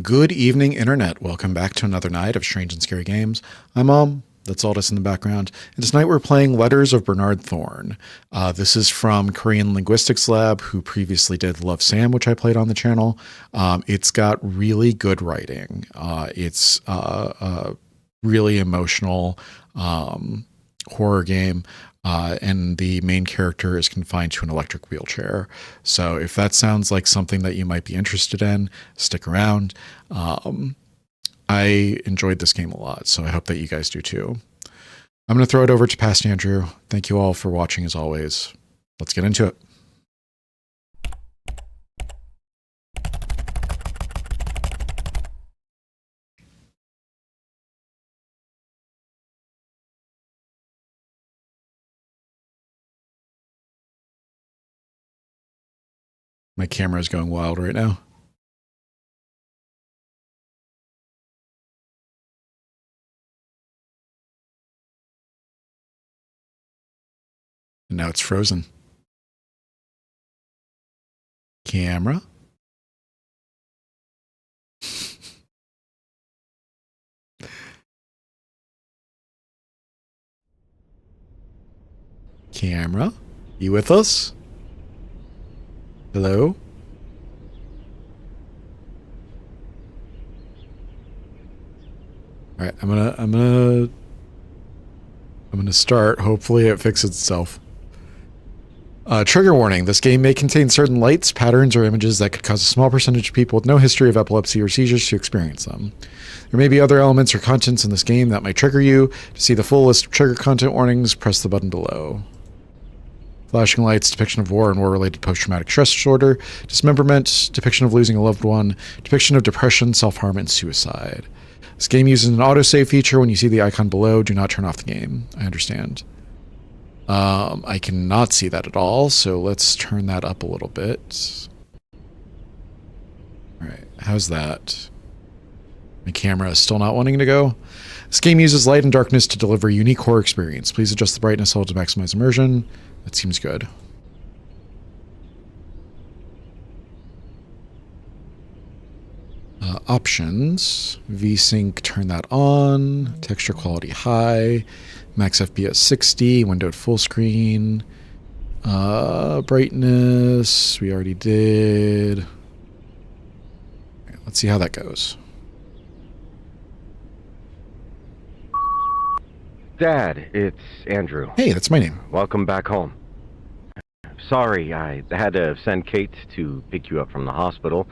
Good evening, Internet. Welcome back to another night of Strange and Scary Games. I'm Mom. That's Aldous in the background. And tonight we're playing Letters of Bernard Thorne. This is from Korean Linguistics Lab, who previously did Love Sam, which I played on the channel. It's got really good writing. It's a really emotional horror game. And the main character is confined to an electric wheelchair. So if that sounds like something that you might be interested in, stick around. I enjoyed this game a lot, so I hope that you guys do too. I'm going to throw it over to Past Andrew. Thank you all for watching as always. Let's get into it. My camera is going wild right now. And now it's frozen. Camera. Camera. You with us? Hello? All right, I'm gonna start. Hopefully it fixes itself. Trigger warning. This game may contain certain lights, patterns, or images that could cause a small percentage of people with no history of epilepsy or seizures to experience them. There may be other elements or contents in this game that might trigger you. To see the full list of trigger content warnings, press the button below. Flashing lights, depiction of war and war-related post-traumatic stress disorder, dismemberment, depiction of losing a loved one, depiction of depression, self-harm, and suicide. This game uses an autosave feature. When you see the icon below, do not turn off the game. I understand. I cannot see that at all, so let's turn that up a little bit. Alright, how's that? My camera is still not wanting to go. This game uses light and darkness to deliver a unique horror experience. Please adjust the brightness level to maximize immersion. That seems good. Options. VSync, turn that on. Texture quality high. Max FPS 60. Windowed full screen. Brightness. We already did. Right, let's see how that goes. Dad, it's Andrew. Hey, that's my name. Welcome back home. Sorry, I had to send Kate to pick you up from the hospital.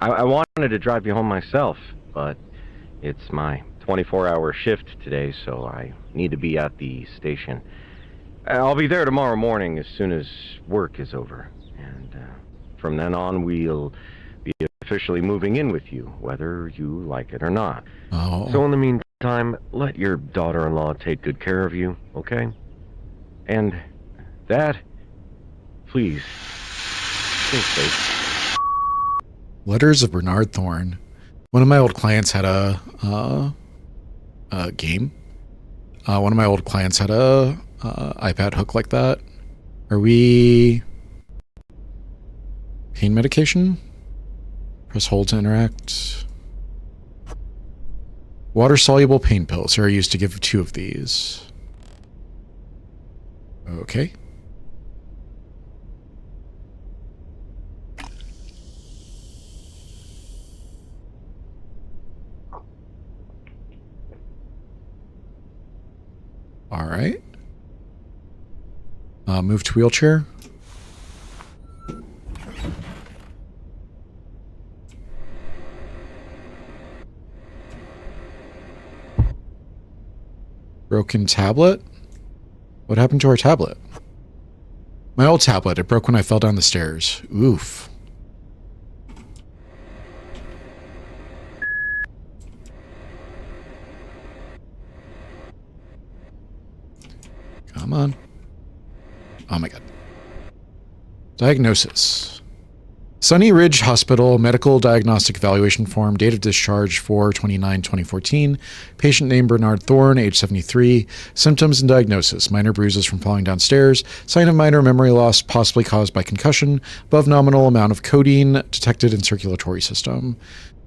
I wanted to drive you home myself, but it's my 24-hour shift today, so I need to be at the station. I'll be there tomorrow morning as soon as work is over. And from then on, we'll be officially moving in with you, whether you like it or not. Oh. So in the meantime, let your daughter-in-law take good care of you, okay? And, Dad, please, stay safe. Letters of Bernard Thorne. One of my old clients had a game. One of my old clients had a iPad hook like that. Are we... Pain medication? Press hold to interact. Water-soluble pain pills are used to give 2 of these. Okay. All right. Move to wheelchair. Broken tablet? What happened to our tablet? My old tablet. It broke when I fell down the stairs. Oof. Come on. Oh my god. Diagnosis. Sunny Ridge Hospital Medical Diagnostic Evaluation Form, date of discharge 4/29/2014. Patient name Bernard Thorne, age 73. Symptoms and diagnosis: minor bruises from falling downstairs. Sign of minor memory loss, possibly caused by concussion. Above nominal amount of codeine detected in circulatory system.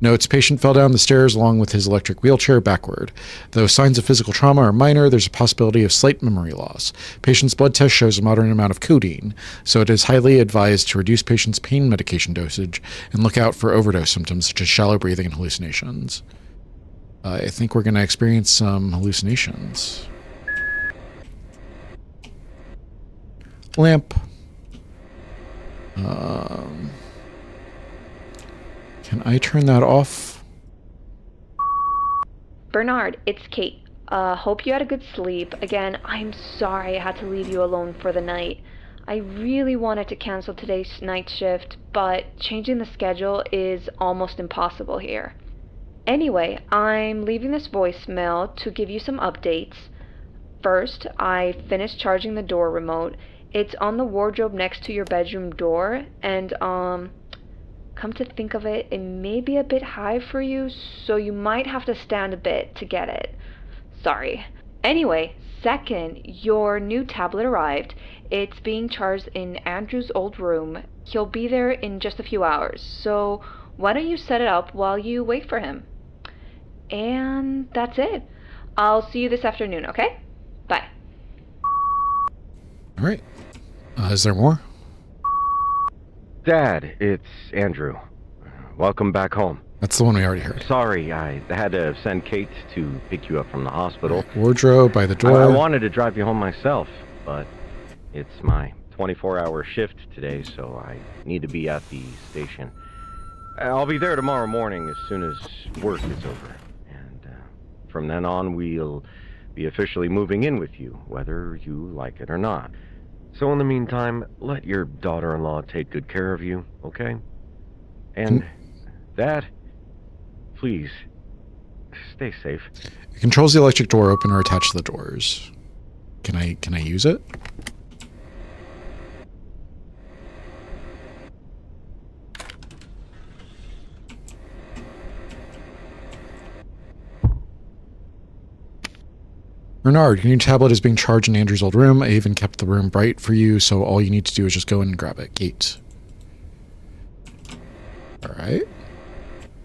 Notes patient fell down the stairs along with his electric wheelchair backward. Though signs of physical trauma are minor, there's a possibility of slight memory loss. Patient's blood test shows a moderate amount of codeine, so it is highly advised to reduce patient's pain medication dosage and look out for overdose symptoms such as shallow breathing and hallucinations. I think we're going to experience some hallucinations. Lamp. Can I turn that off? Bernard, it's Kate. Hope you had a good sleep. Again, I'm sorry I had to leave you alone for the night. I really wanted to cancel today's night shift, but changing the schedule is almost impossible here. Anyway, I'm leaving this voicemail to give you some updates. First, I finished charging the door remote. It's on the wardrobe next to your bedroom door, and come to think of it, it may be a bit high for you, so you might have to stand a bit to get it. Sorry. Anyway, second, your new tablet arrived. It's being charged in Andrew's old room. He'll be there in just a few hours, so why don't you set it up while you wait for him? And that's it. I'll see you this afternoon, okay? Bye. All right. Is there more? Dad, it's Andrew. Welcome back home. That's the one we already heard. Sorry, I had to send Kate to pick you up from the hospital. Wardrobe by the door. I wanted to drive you home myself, but it's my 24-hour shift today, so I need to be at the station. I'll be there tomorrow morning as soon as work is over. And from then on, we'll be officially moving in with you, whether you like it or not. So in the meantime, let your daughter-in-law take good care of you, okay? And Dad, please, stay safe. It controls the electric door opener attached to the doors. Can I use it? Bernard, your new tablet is being charged in Andrew's old room. I even kept the room bright for you, so all you need to do is just go in and grab it. Kate. Alright.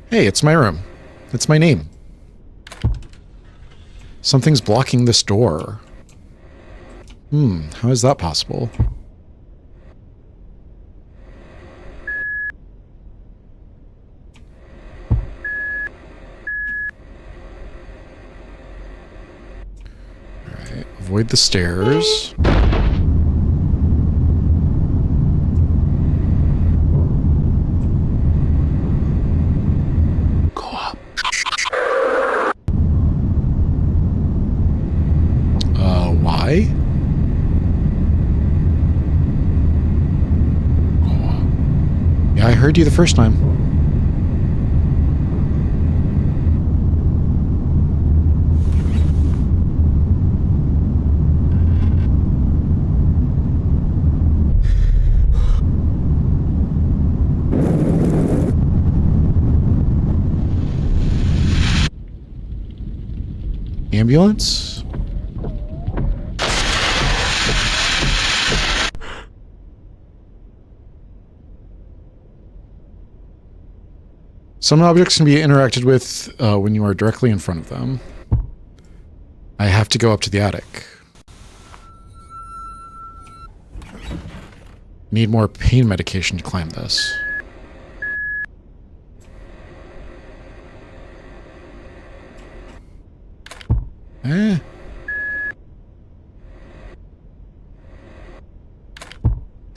Hey, it's my room. It's my name. Something's blocking this door. How is that possible? Alright, avoid the stairs. Why? Yeah, I heard you the first time. Ambulance? Some objects can be interacted with when you are directly in front of them. I have to go up to the attic. Need more pain medication to climb this.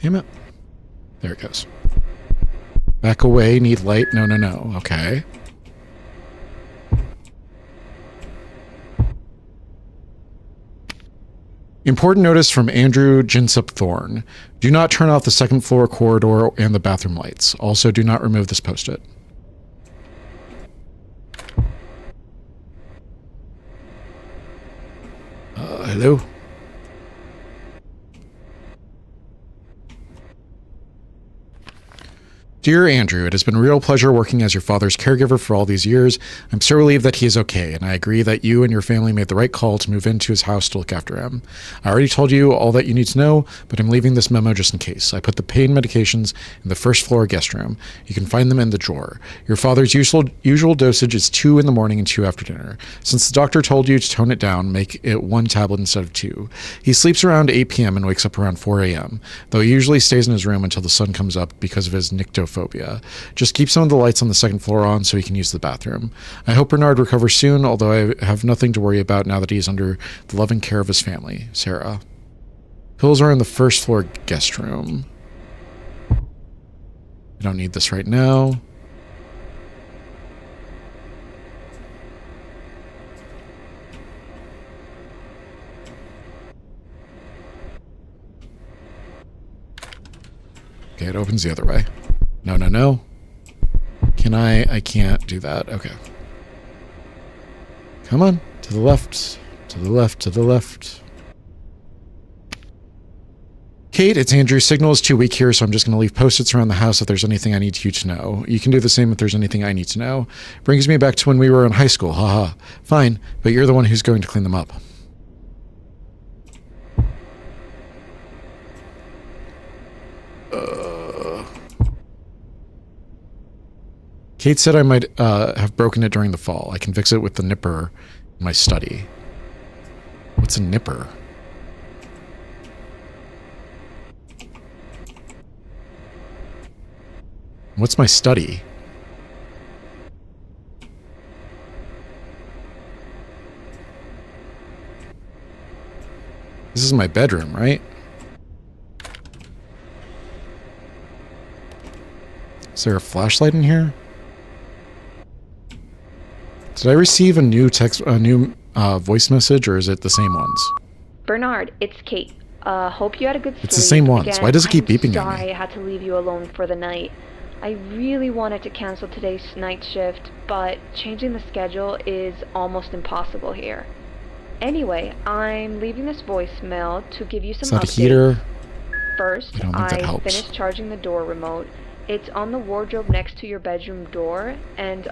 Damn it. There it goes. Back away, need light. No. Okay. Important notice from Andrew Jinsop Thorne. Do not turn off the second floor corridor and the bathroom lights. Also, do not remove this post-it. Hello? Dear Andrew, it has been a real pleasure working as your father's caregiver for all these years. I'm so relieved that he is okay, and I agree that you and your family made the right call to move into his house to look after him. I already told you all that you need to know, but I'm leaving this memo just in case. I put the pain medications in the first floor guest room. You can find them in the drawer. Your father's usual dosage is 2 in the morning and 2 after dinner. Since the doctor told you to tone it down, make it 1 tablet instead of 2. He sleeps around 8 p.m. and wakes up around 4 a.m., though he usually stays in his room until the sun comes up because of his nyctophobia. Just keep some of the lights on the second floor on so he can use the bathroom. I hope Bernard recovers soon, although I have nothing to worry about now that he is under the loving care of his family. Sarah. Pills are in the first floor guest room. I don't need this right now. Okay, it opens the other way. No, no, no. Can I can't do that. Okay. Come on. To the left. To the left. To the left. Kate, it's Andrew. Signal is too weak here, so I'm just going to leave post-its around the house if there's anything I need you to know. You can do the same if there's anything I need to know. Brings me back to when we were in high school. Haha. Fine, but you're the one who's going to clean them up. Kate said I might have broken it during the fall. I can fix it with the nipper in my study. What's a nipper? What's my study? This is my bedroom, right? Is there a flashlight in here? Did I receive a new voice message, or is it the same ones? Bernard, it's Kate. Hope you had a good sleep. It's the same ones. Again, Why does it keep beeping I'm at me? sorry I had to leave you alone for the night. I really wanted to cancel today's night shift, but changing the schedule is almost impossible here. Anyway, I'm leaving this voicemail to give you some Is that updates. a heater? First, I don't think that helps. finished charging the door remote. It's on the wardrobe next to your bedroom door, and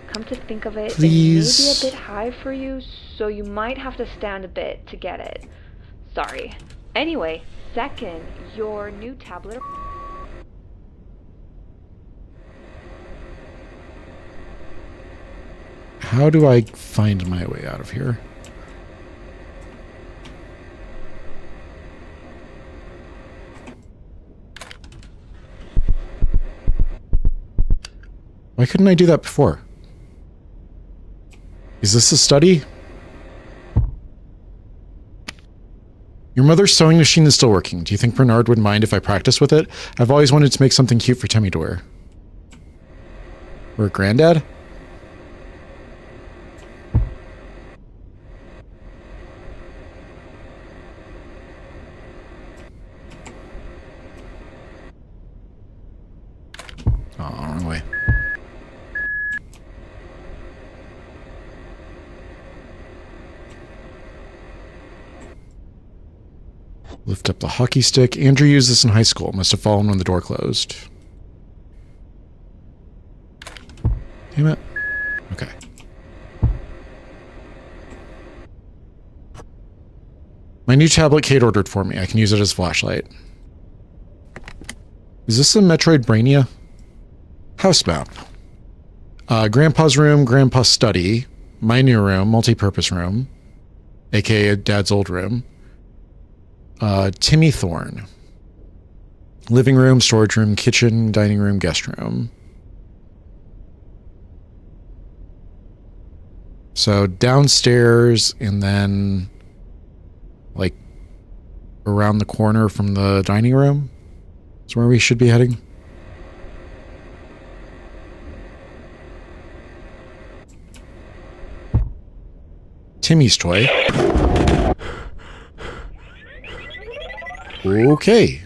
come to think of it, Please. it may be a bit high for you, so you might have to stand a bit to get it. Sorry. Anyway, second, your new tablet... How do I find my way out of here? Why couldn't I do that before? Is this a study? Your mother's sewing machine is still working. Do you think Bernard would mind if I practice with it? I've always wanted to make something cute for Timmy to wear. Or Granddad? Oh, wrong way. Lift up the hockey stick. Andrew used this in high school. Must have fallen when the door closed. Damn it. Okay. My new tablet Kate ordered for me. I can use it as a flashlight. Is this a Metroid Brainia? House map. Grandpa's room, Grandpa's study. My new room, multi-purpose room. AKA Dad's old room. Timmy Thorne. Living room, storage room, kitchen, dining room, guest room. So downstairs and then like around the corner from the dining room is where we should be heading. Timmy's toy. Okay.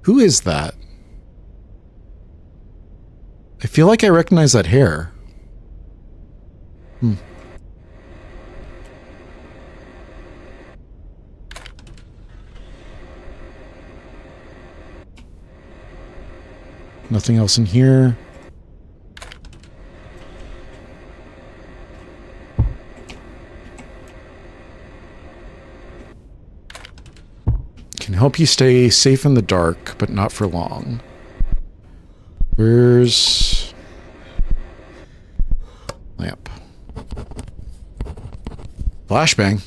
Who is that? I feel like I recognize that hair. Nothing else in here. Can help you stay safe in the dark, but not for long. Where's... lamp. Flashbang.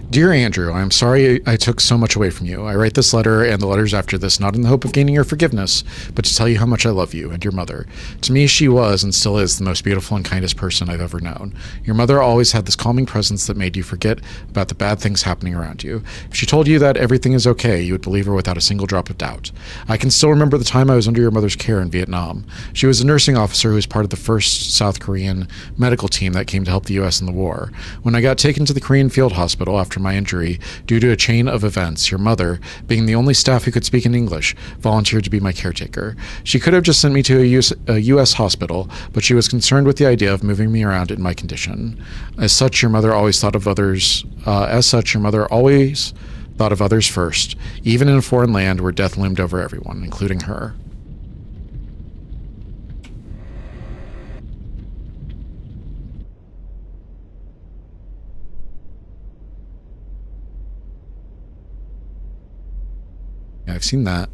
Dear Andrew, I am sorry I took so much away from you. I write this letter and the letters after this not in the hope of gaining your forgiveness, but to tell you how much I love you and your mother. To me, she was and still is the most beautiful and kindest person I've ever known. Your mother always had this calming presence that made you forget about the bad things happening around you. If she told you that everything is okay, you would believe her without a single drop of doubt. I can still remember the time I was under your mother's care in Vietnam. She was a nursing officer who was part of the first South Korean medical team that came to help the U.S. in the war. When I got taken to the Korean field hospital after my injury due to a chain of events, your mother, being the only staff who could speak in English, volunteered to be my caretaker. She could have just sent me to a U.S. hospital, but she was concerned with the idea of moving me around in my condition. As such, your mother always thought of others first, even in a foreign land where death loomed over everyone, including her. Yeah, I've seen that.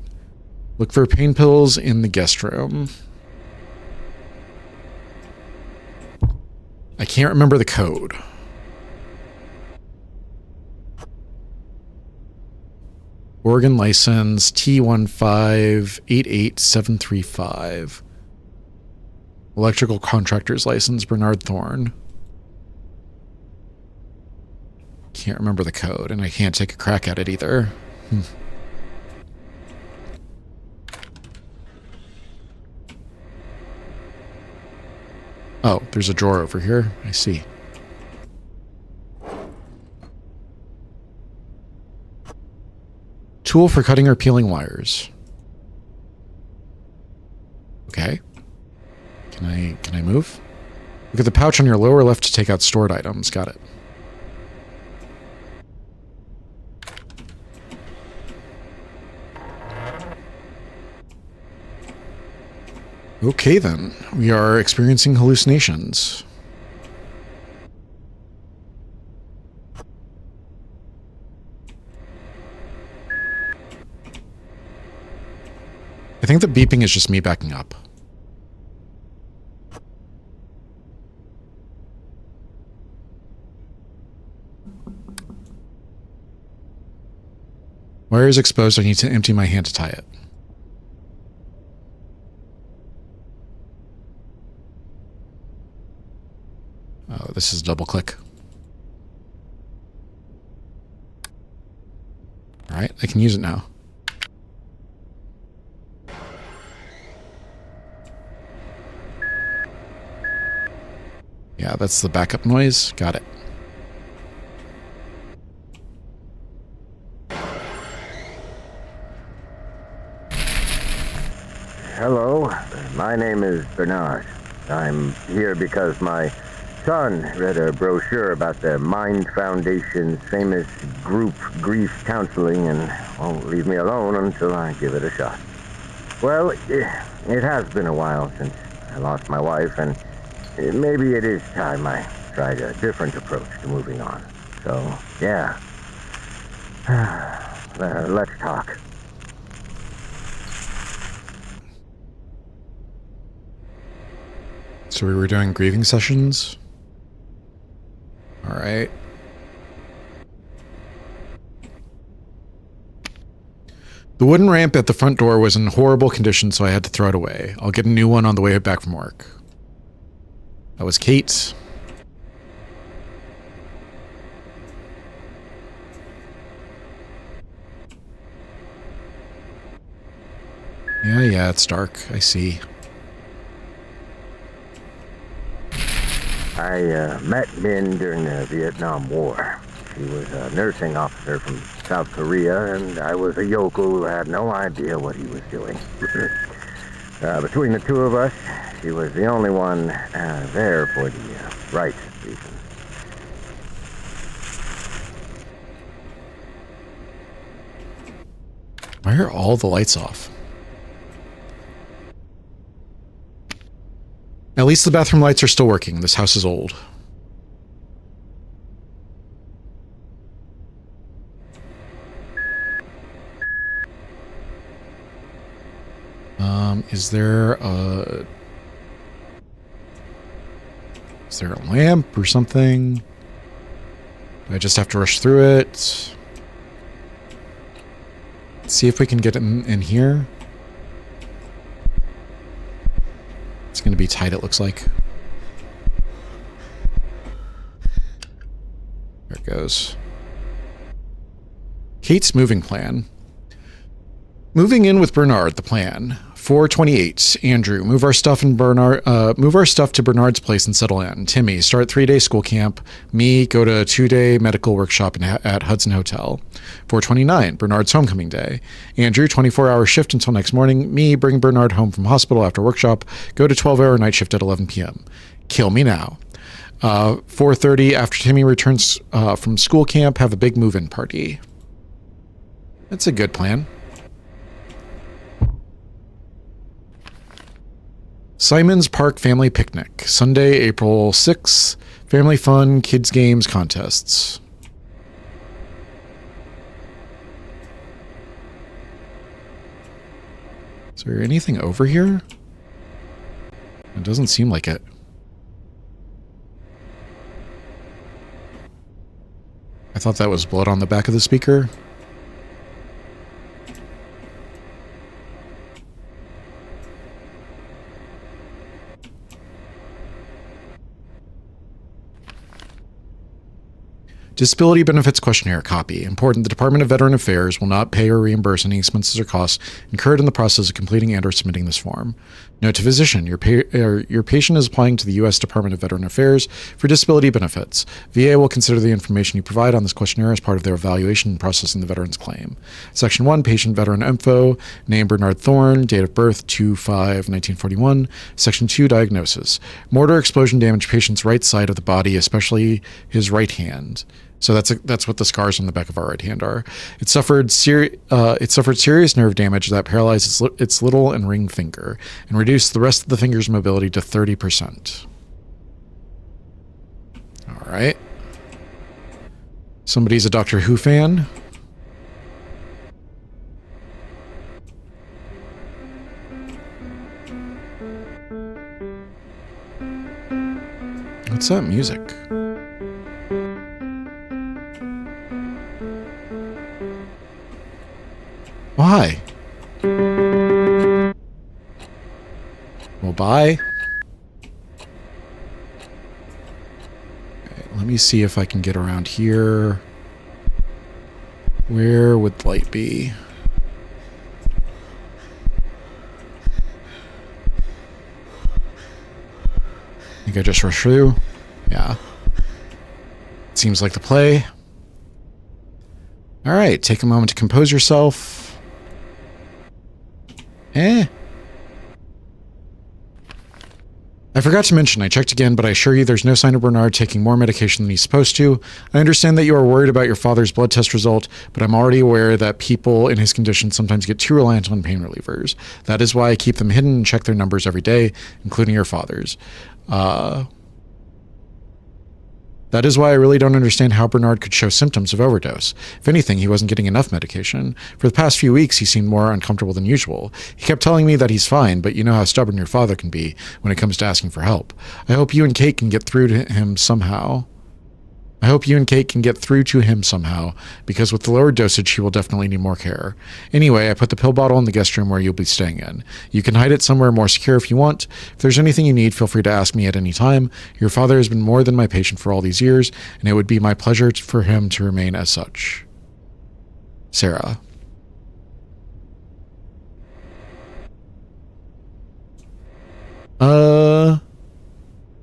Look for pain pills in the guest room. I can't remember the code. Oregon license T1588735. Electrical contractor's license Bernard Thorne. Can't remember the code, and I can't take a crack at it either. Oh, there's a drawer over here. I see. Tool for cutting or peeling wires. Okay. Can I move? Look at the pouch on your lower left to take out stored items. Got it. Okay then, we are experiencing hallucinations. I think the beeping is just me backing up. Wire is exposed. I need to empty my hand to tie it. Oh, this is double click. Alright, I can use it now. Yeah, that's the backup noise. Got it. Hello, my name is Bernard. I'm here because my son read a brochure about the Mind Foundation's famous group grief counseling and won't leave me alone until I give it a shot. Well, it has been a while since I lost my wife, and maybe it is time I tried a different approach to moving on. So, yeah. Let's talk. So we were doing grieving sessions. All right. The wooden ramp at the front door was in horrible condition, so I had to throw it away. I'll get a new one on the way back from work. That was Kate. Yeah, it's dark. I see. I met Min during the Vietnam War. She was a nursing officer from South Korea, and I was a yokel who had no idea what he was doing. Between the two of us, she was the only one there for the right reasons. Why are all the lights off? At least the bathroom lights are still working. This house is old. Is there a lamp or something? Do I just have to rush through it? Let's see if we can get in here. It's going to be tight, it looks like. There it goes. Kate's moving plan. Moving in with Bernard, the plan. 428. Andrew, move our stuff to Bernard's place and settle in. Timmy, start 3-day school camp. Me, go to 2-day medical workshop at Hudson Hotel. 429. Bernard's homecoming day. Andrew, 24-hour shift until next morning. Me, bring Bernard home from hospital after workshop. Go to 12-hour night shift at 11 p.m. Kill me now. 4:30. After Timmy returns from school camp, have a big move-in party. That's a good plan. Simon's Park Family Picnic, Sunday, April 6th. Family fun, kids games, contests. Is there anything over here? It doesn't seem like it. I thought that was blood on the back of the speaker. Disability Benefits Questionnaire copy. Important, the Department of Veteran Affairs will not pay or reimburse any expenses or costs incurred in the process of completing and/or submitting this form. Note to physician, your patient is applying to the U.S. Department of Veteran Affairs for disability benefits. VA will consider the information you provide on this questionnaire as part of their evaluation and processing the veteran's claim. Section 1, Patient Veteran Info. Name Bernard Thorne. Date of birth 2/5/1941. Section 2, Diagnosis. Mortar explosion damaged patient's right side of the body, especially his right hand. So that's what the scars on the back of our right hand are. It suffered serious nerve damage that paralyzed its little and ring finger and reduced the rest of the finger's mobility to 30%. All right. Somebody's a Doctor Who fan. What's that music? Why? Well, bye. Okay, let me see if I can get around here. Where would light be? I think I just rushed through. Yeah. Seems like the play. All right, take a moment to compose yourself. I forgot to mention, I checked again, but I assure you there's no sign of Bernard taking more medication than he's supposed to. I understand that you are worried about your father's blood test result, but I'm already aware that people in his condition sometimes get too reliant on pain relievers. That is why I keep them hidden and check their numbers every day, including your father's. That is why I really don't understand how Bernard could show symptoms of overdose. If anything, he wasn't getting enough medication. For the past few weeks, he seemed more uncomfortable than usual. He kept telling me that he's fine, but you know how stubborn your father can be when it comes to asking for help. I hope you and Kate can get through to him somehow. Because with the lower dosage, he will definitely need more care. Anyway, I put the pill bottle in the guest room where you'll be staying in. You can hide it somewhere more secure if you want. If there's anything you need, feel free to ask me at any time. Your father has been more than my patient for all these years, and it would be my pleasure for him to remain as such. Sarah.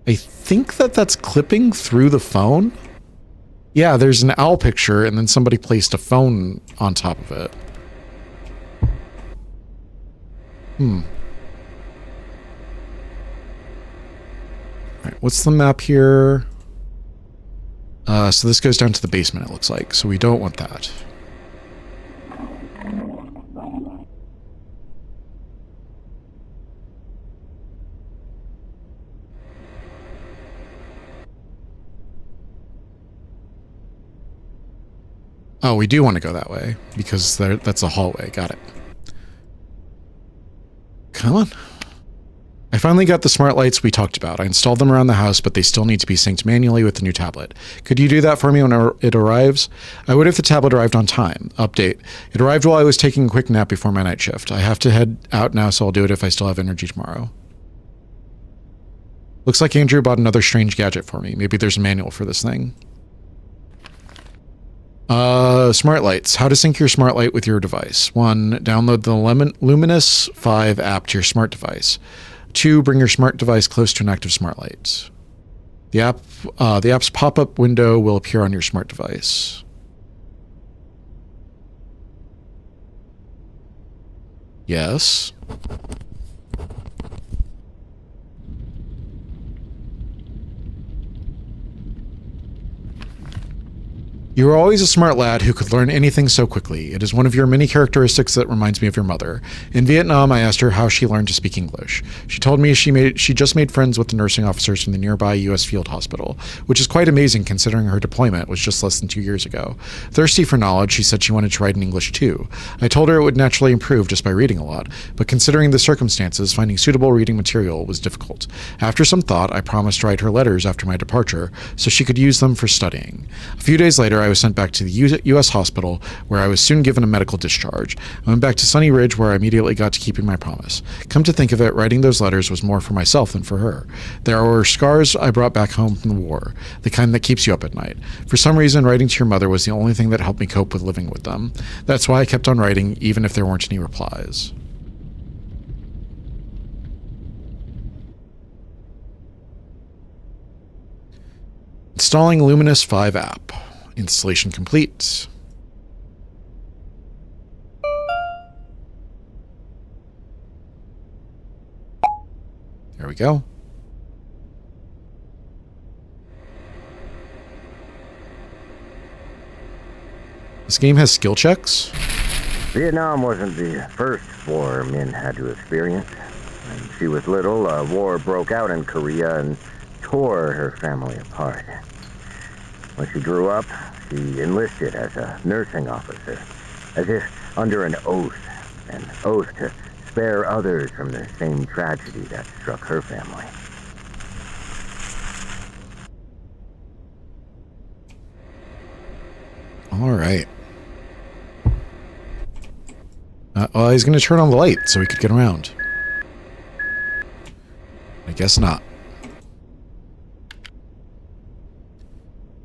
I think that's clipping through the phone. Yeah, there's an owl picture, and then somebody placed a phone on top of it. Alright, what's the map here? So this goes down to the basement, it looks like. So we don't want that. Oh, we do want to go that way because that's a hallway. Got it. Come on. I finally got the smart lights we talked about. I installed them around the house, but they still need to be synced manually with the new tablet. Could you do that for me when it arrives? I would if the tablet arrived on time. Update. It arrived while I was taking a quick nap before my night shift. I have to head out now, so I'll do it if I still have energy tomorrow. Looks like Andrew bought another strange gadget for me. Maybe there's a manual for this thing. Smart lights. How to sync your smart light with your device. 1. Download the Luminous 5 app to your smart device. 2. Bring your smart device close to an active smart light. The app's pop-up window will appear on your smart device. Yes. You are always a smart lad who could learn anything so quickly. It is one of your many characteristics that reminds me of your mother. In Vietnam, I asked her how she learned to speak English. She told me she just made friends with the nursing officers from the nearby U.S. field hospital, which is quite amazing considering her deployment was just less than 2 years ago. Thirsty for knowledge, she said she wanted to write in English too. I told her it would naturally improve just by reading a lot, but considering the circumstances, finding suitable reading material was difficult. After some thought, I promised to write her letters after my departure so she could use them for studying. A few days later, I was sent back to the U.S. hospital, where I was soon given a medical discharge. I went back to Sunny Ridge, where I immediately got to keeping my promise. Come to think of it, writing those letters was more for myself than for her. There were scars I brought back home from the war, the kind that keeps you up at night. For some reason, writing to your mother was the only thing that helped me cope with living with them. That's why I kept on writing, even if there weren't any replies. Installing Luminous 5 app. Installation complete. There we go. This game has skill checks? Vietnam wasn't the first war Min had to experience. When she was little, a war broke out in Korea and tore her family apart. When she grew up, she enlisted as a nursing officer, as if under an oath to spare others from the same tragedy that struck her family. All right. Well, he's going to turn on the light so we could get around. I guess not.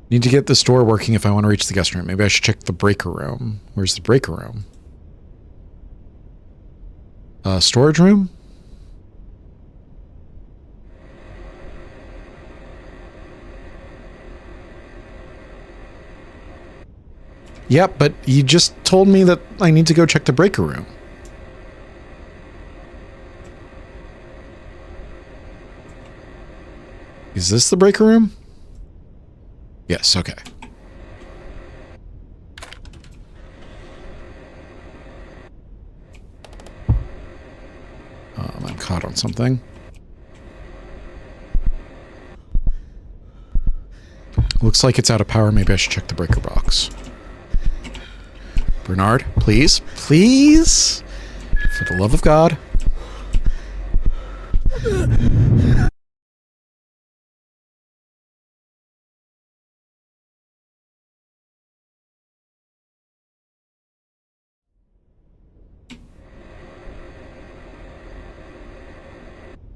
Need to get this door working if I want to reach the guest room. Maybe I should check the breaker room. Where's the breaker room? Storage room? Yep, but you just told me that I need to go check the breaker room. Is this the breaker room? Yes, okay. I'm caught on something. Looks like it's out of power. Maybe I should check the breaker box. Bernard, please. Please? For the love of God.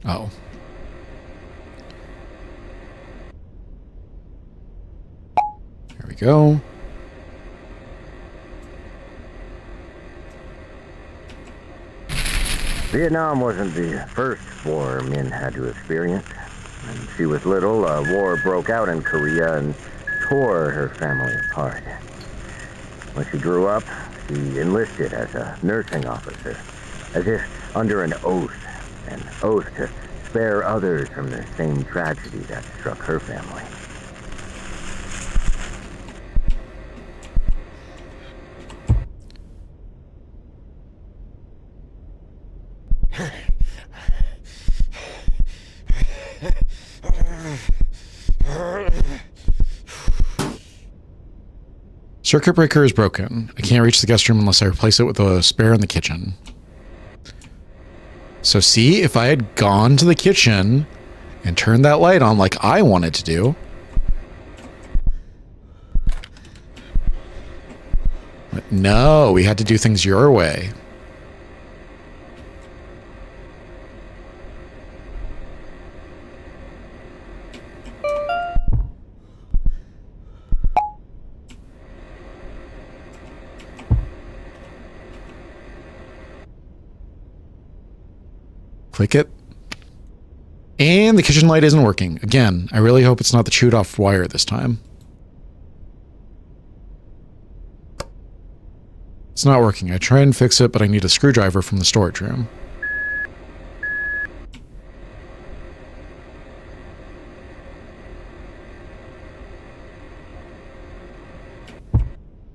Oh. There we go. Vietnam wasn't the first war Min had to experience. When she was little, a war broke out in Korea and tore her family apart. When she grew up, she enlisted as a nursing officer, as if under an oath to spare others from the same tragedy that struck her family. Circuit breaker is broken. I can't reach the guest room unless I replace it with a spare in the kitchen. So see, if I had gone to the kitchen and turned that light on like I wanted to do. But no, we had to do things your way. Click it. And the kitchen light isn't working. Again, I really hope it's not the chewed off wire this time. It's not working. I try and fix it, but I need a screwdriver from the storage room.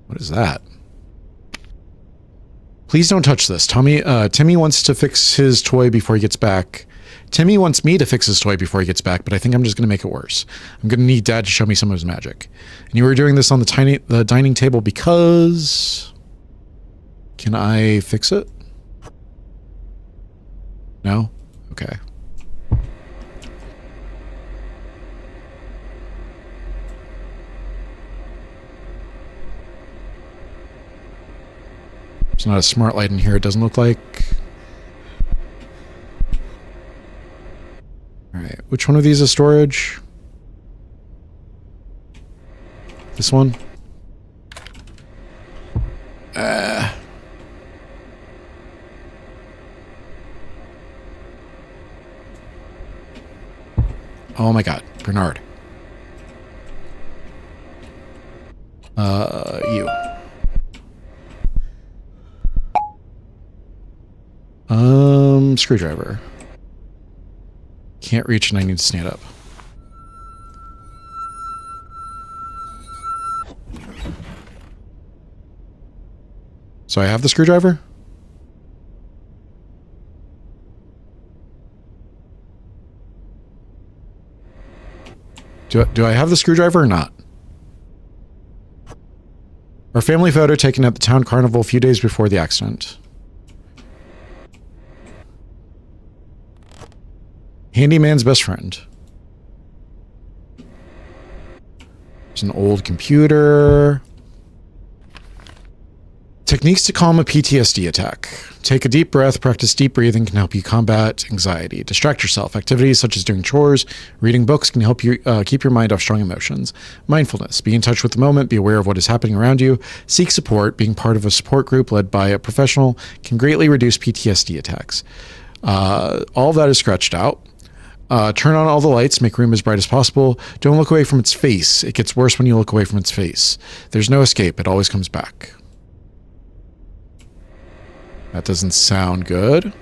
What is that? Please don't touch this. Timmy wants to fix his toy before he gets back. Timmy wants me to fix his toy before he gets back, but I think I'm just going to make it worse. I'm going to need Dad to show me some of his magic. And you were doing this on the dining table because... Can I fix it? No? Okay. There's not a smart light in here, it doesn't look like. Alright, which one of these is storage? This one? Oh my god, Bernard. You. Screwdriver. Can't reach and I need to stand up. So I have the screwdriver? Do I have the screwdriver or not? Our family photo taken at the town carnival a few days before the accident. Handyman's best friend. There's an old computer. Techniques to calm a PTSD attack. Take a deep breath. Practice deep breathing can help you combat anxiety. Distract yourself. Activities such as doing chores, reading books can help you keep your mind off strong emotions. Mindfulness. Be in touch with the moment. Be aware of what is happening around you. Seek support. Being part of a support group led by a professional can greatly reduce PTSD attacks. All of that is scratched out. Turn on all the lights. Make room as bright as possible. Don't look away from its face. It gets worse when you look away from its face. There's no escape. It always comes back. That doesn't sound good.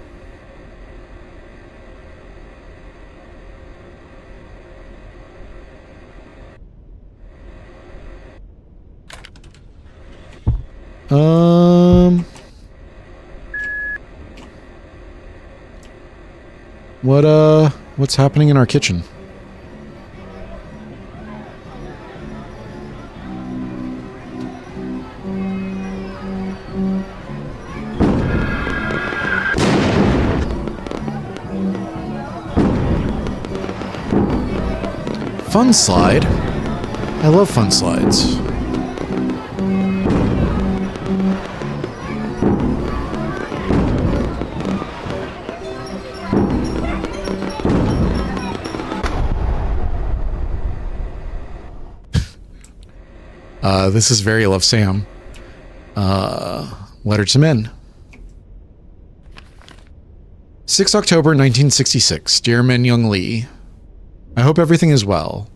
What's happening in our kitchen? Fun slide. I love fun slides. This is very Love Sam. Letter to Men. 6 October 1966. Dear Min Young Lee, I hope everything is well.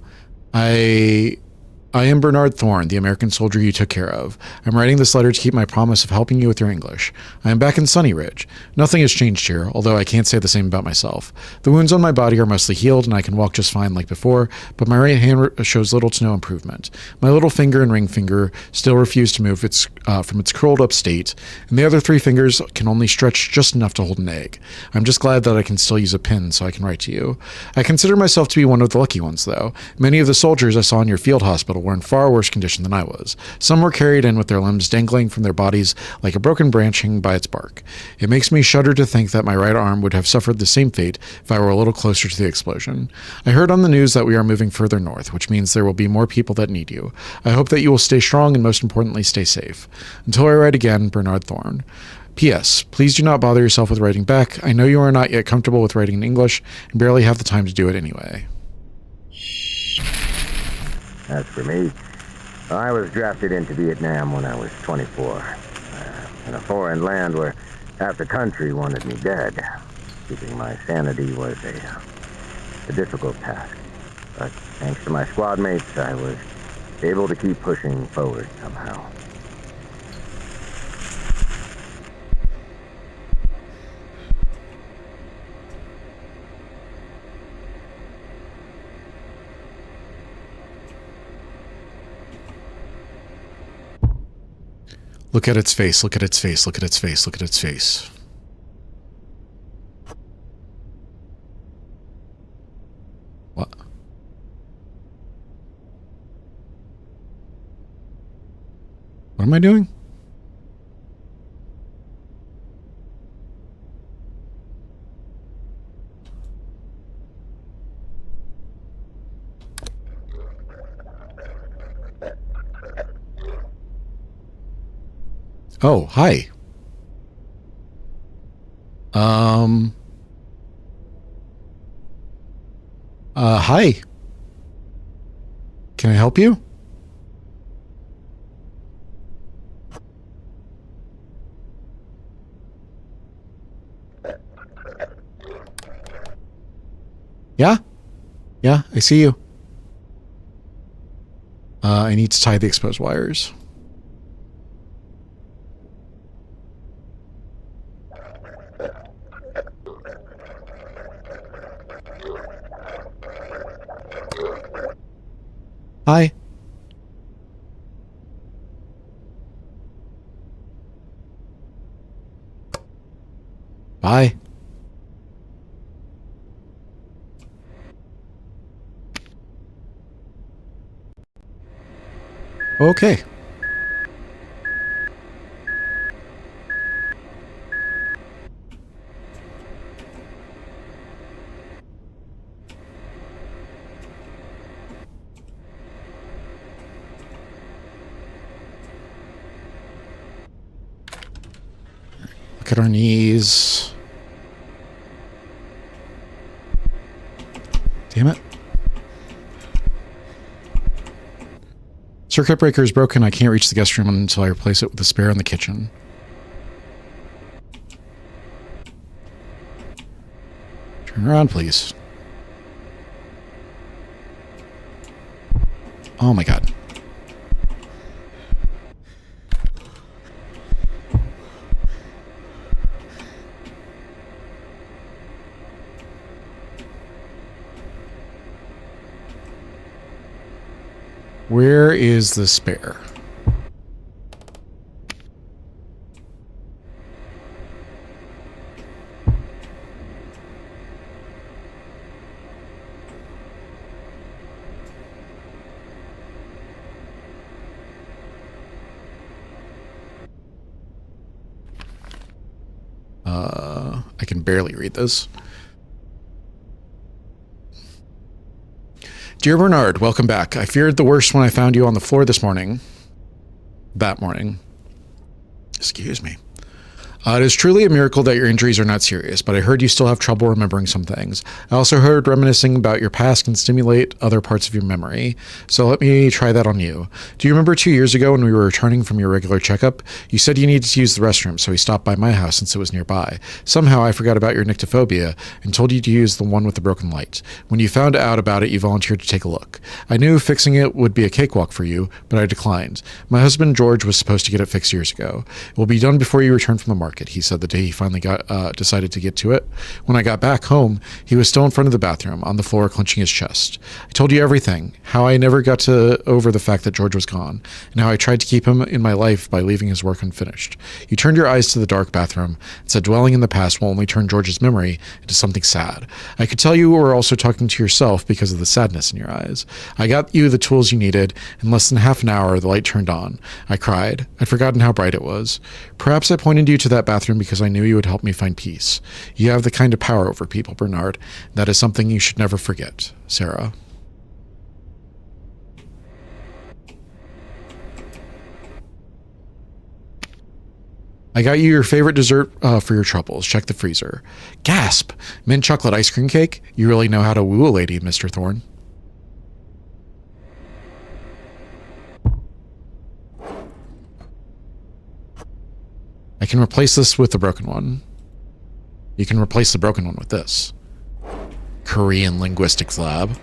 I am Bernard Thorne, the American soldier you took care of. I'm writing this letter to keep my promise of helping you with your English. I am back in Sunny Ridge. Nothing has changed here, although I can't say the same about myself. The wounds on my body are mostly healed and I can walk just fine like before, but my right hand shows little to no improvement. My little finger and ring finger still refuse to move from its curled up state, and the other three fingers can only stretch just enough to hold an egg. I'm just glad that I can still use a pen so I can write to you. I consider myself to be one of the lucky ones, though. Many of the soldiers I saw in your field hospital hospital were in far worse condition than I was. Some were carried in with their limbs dangling from their bodies like a broken branching by its bark. It makes me shudder to think that my right arm would have suffered the same fate if I were a little closer to the explosion. I heard on the news that we are moving further north, which means there will be more people that need you. I hope that you will stay strong and most importantly stay safe. Until I write again, Bernard Thorne. P.S. Please do not bother yourself with writing back. I know you are not yet comfortable with writing in English and barely have the time to do it anyway. As for me, I was drafted into Vietnam when I was 24. In a foreign land where half the country wanted me dead. Keeping my sanity was a difficult task. But thanks to my squad mates, I was able to keep pushing forward somehow. Look at its face, look at its face, look at its face, look at its face. What? What am I doing? Oh, hi. Hi. Can I help you? Yeah? Yeah, I see you. I need to tie the exposed wires. Hi. Bye. Okay. Look at our knees. Damn it. Circuit breaker is broken. I can't reach the guest room until I replace it with a spare in the kitchen. Turn around, please. Oh my god. Where is the spare? I can barely read this. Dear Bernard, welcome back. I feared the worst when I found you on the floor this morning. That morning. Excuse me. It is truly a miracle that your injuries are not serious, but I heard you still have trouble remembering some things. I also heard reminiscing about your past can stimulate other parts of your memory, so let me try that on you. Do you remember 2 years ago when we were returning from your regular checkup? You said you needed to use the restroom, so we stopped by my house since it was nearby. Somehow I forgot about your nyctophobia and told you to use the one with the broken light. When you found out about it, you volunteered to take a look. I knew fixing it would be a cakewalk for you, but I declined. My husband George was supposed to get it fixed years ago. It will be done before you return from the market. market, he said the day he finally decided to get to it. When I got back home, he was still in front of the bathroom, on the floor, clenching his chest. I told you everything, how I never got over the fact that George was gone, and how I tried to keep him in my life by leaving his work unfinished. You turned your eyes to the dark bathroom and said dwelling in the past will only turn George's memory into something sad. I could tell you were also talking to yourself because of the sadness in your eyes. I got you the tools you needed. In less than half an hour, the light turned on. I cried. I'd forgotten how bright it was. Perhaps I pointed you to that bathroom because I knew you would help me find peace. You have the kind of power over people, Bernard. That is something you should never forget. Sarah. I got you your favorite dessert for your troubles. Check the freezer. Gasp! Mint chocolate ice cream cake? You really know how to woo a lady, Mr. Thorne. I can replace this with the broken one. You can replace the broken one with this. Korean Linguistics Lab.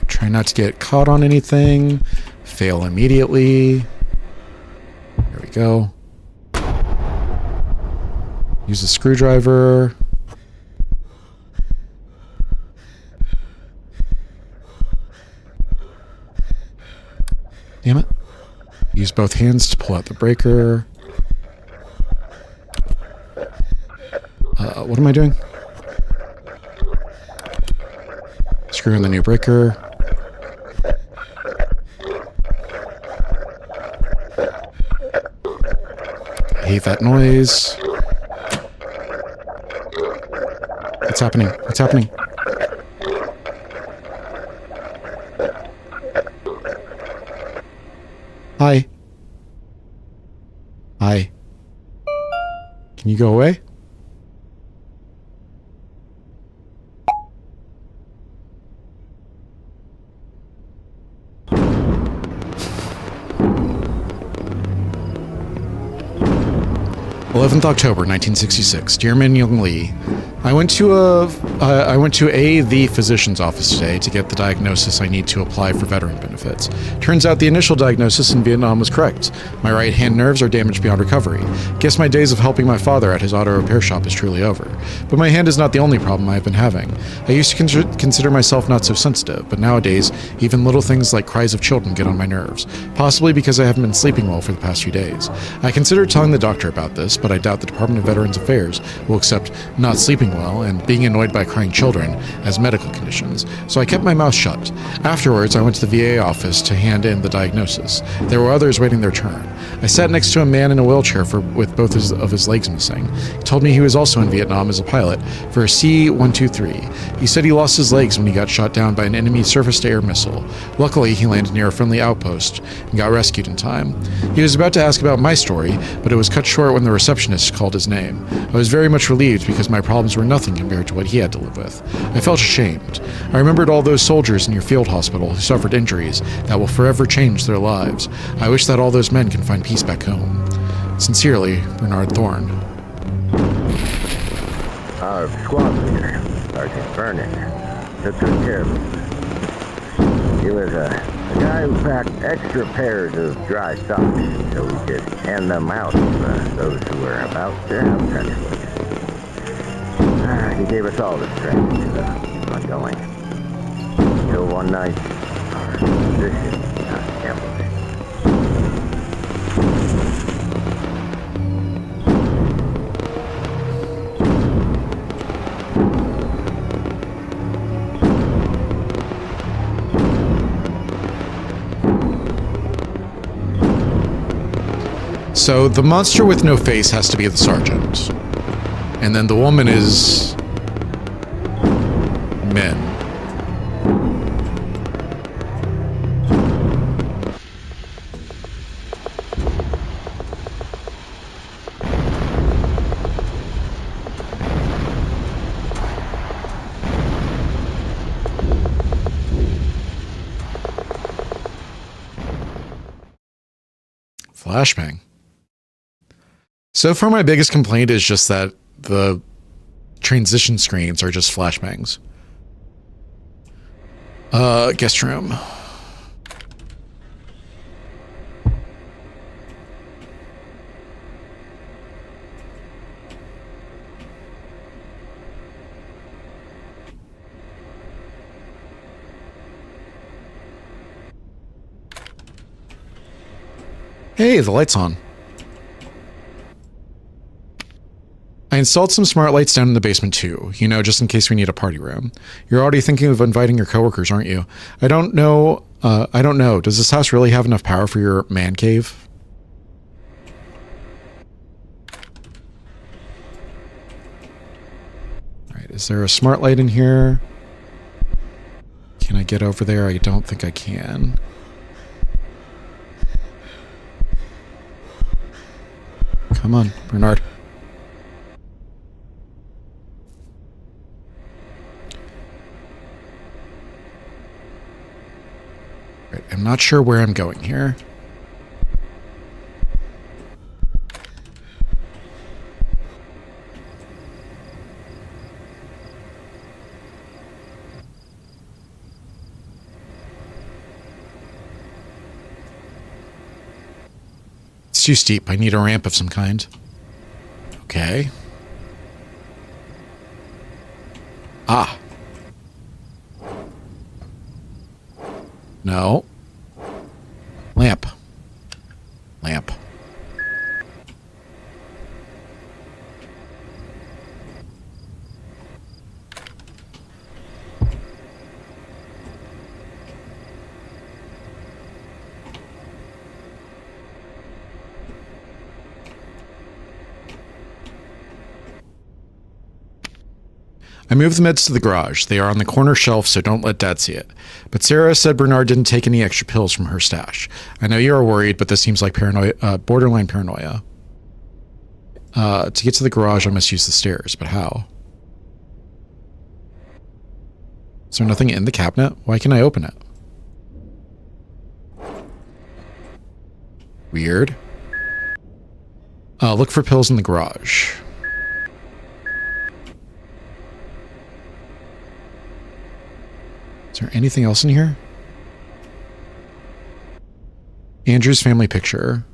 Try not to get caught on anything. Fail immediately. There we go. Use a screwdriver. Damn it. Use both hands to pull out the breaker. What am I doing? Screw in the new breaker. I hate that noise. What's happening? What's happening? Hi. Hi. Can you go away? October 1966. Dear Min Young Lee, I went to the physician's office today to get the diagnosis I need to apply for veteran benefits. Turns out the initial diagnosis in Vietnam was correct. My right hand nerves are damaged beyond recovery. Guess my days of helping my father at his auto repair shop is truly over. But my hand is not the only problem I have been having. I used to consider myself not so sensitive, but nowadays even little things like cries of children get on my nerves, possibly because I haven't been sleeping well for the past few days. I considered telling the doctor about this, but I doubt the Department of Veterans Affairs will accept not sleeping well and being annoyed by crying children as medical conditions, so I kept my mouth shut. Afterwards, I went to the VA office to hand in the diagnosis. There were others waiting their turn. I sat next to a man in a wheelchair with both of his legs missing. He told me he was also in Vietnam as a pilot for a C-123. He said he lost his legs when he got shot down by an enemy surface-to-air missile. Luckily, he landed near a friendly outpost and got rescued in time. He was about to ask about my story, but it was cut short when the receptionist called his name. I was very much relieved because my problems were nothing compared to what he had to live with. I felt ashamed. I remembered all those soldiers in your field hospital who suffered injuries that will forever change their lives. I wish that all those men can find peace back home. Sincerely, Bernard Thorne. Our squad leader, Sergeant Vernon, took good care of him. He was a guy who packed extra pairs of dry socks so we could hand them out to those who were about to have trench foot. He gave us all the strength to keep on going. Until one night, our position got gambled. So the monster with no face has to be the sergeant. And then the woman is men. Flashbang. So far, my biggest complaint is just that the transition screens are just flashbangs. Guest room. Hey, the light's on. I installed some smart lights down in the basement too, you know, just in case we need a party room. You're already thinking of inviting your coworkers, aren't you? I don't know. Does this house really have enough power for your man cave? Alright, is there a smart light in here? Can I get over there? I don't think I can. Come on, Bernard. Right, I'm not sure where I'm going here. It's too steep. I need a ramp of some kind. Okay. Ah. No. Lamp. Lamp. I moved the meds to the garage. They are on the corner shelf, so don't let Dad see it. But Sarah said Bernard didn't take any extra pills from her stash. I know you are worried, but this seems like paranoia, borderline paranoia. To get to the garage, I must use the stairs, but how? Is there nothing in the cabinet? Why can't I open it? Weird. Look for pills in the garage. Is there anything else in here? Andrew's family picture.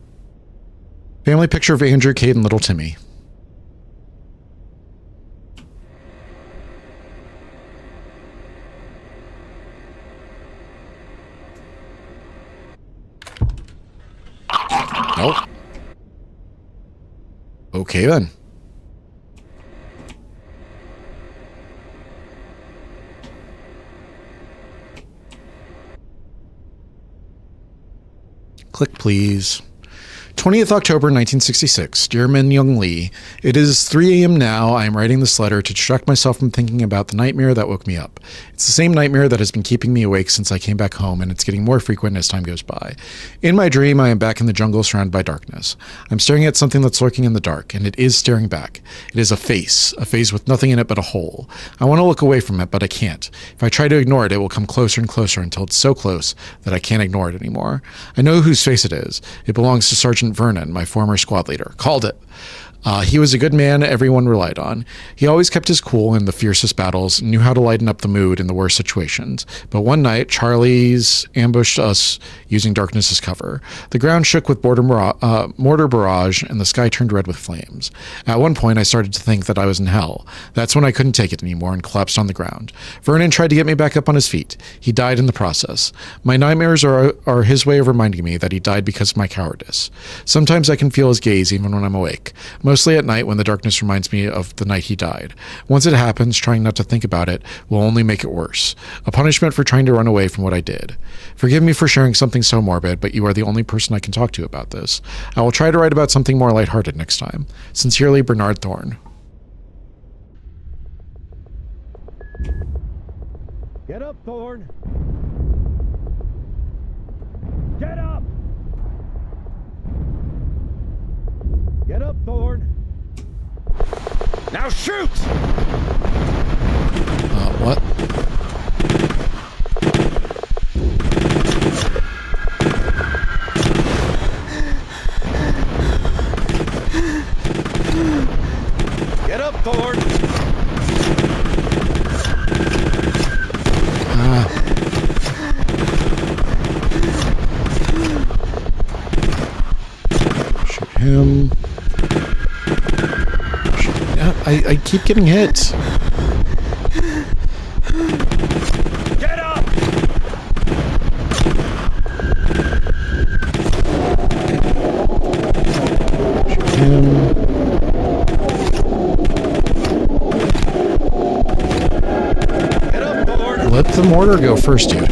Family picture of Andrew, Kate, and little Timmy. Nope. Okay then. Click, please. 20th October 1966. Dear Min Young Lee, it is 3 a.m. now. I am writing this letter to distract myself from thinking about the nightmare that woke me up. It's the same nightmare that has been keeping me awake since I came back home, and it's getting more frequent as time goes by. In my dream, I am back in the jungle surrounded by darkness. I'm staring at something that's lurking in the dark, and it is staring back. It is a face with nothing in it but a hole. I want to look away from it, but I can't. If I try to ignore it, it will come closer and closer until it's so close that I can't ignore it anymore. I know whose face it is. It belongs to Sergeant Vernon, my former squad leader. Called it. He was a good man everyone relied on. He always kept his cool in the fiercest battles, knew how to lighten up the mood in the worst situations. But one night, Charlie's ambushed us using darkness as cover. The ground shook with mortar barrage, and the sky turned red with flames. At one point, I started to think that I was in hell. That's when I couldn't take it anymore and collapsed on the ground. Vernon tried to get me back up on his feet. He died in the process. My nightmares are his way of reminding me that he died because of my cowardice. Sometimes I can feel his gaze even when I'm awake. Mostly at night when the darkness reminds me of the night he died. Once it happens, trying not to think about it will only make it worse. A punishment for trying to run away from what I did. Forgive me for sharing something so morbid, but you are the only person I can talk to about this. I will try to write about something more lighthearted next time. Sincerely, Bernard Thorne. Get up, Thorne! Get up! Get up, Thorne! Now shoot! What? I keep getting hit. Get up! Shoot him. Get up, Thorne! Let the mortar go first, dude.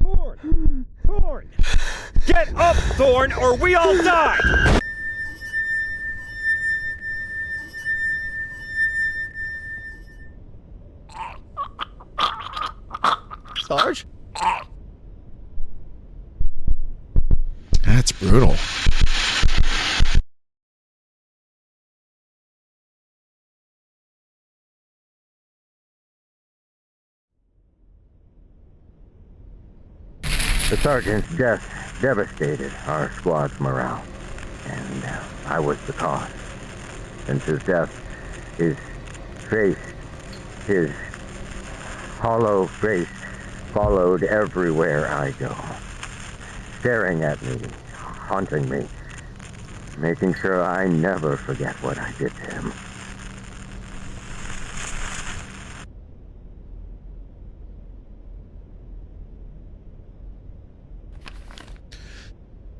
Thorne! Thorne! Get up, Thorne, or we all die! Sarge? That's brutal. The sergeant's death devastated our squad's morale, and I was the cause. Since his death, his face, his hollow face, followed everywhere I go, staring at me, haunting me, making sure I never forget what I did to him.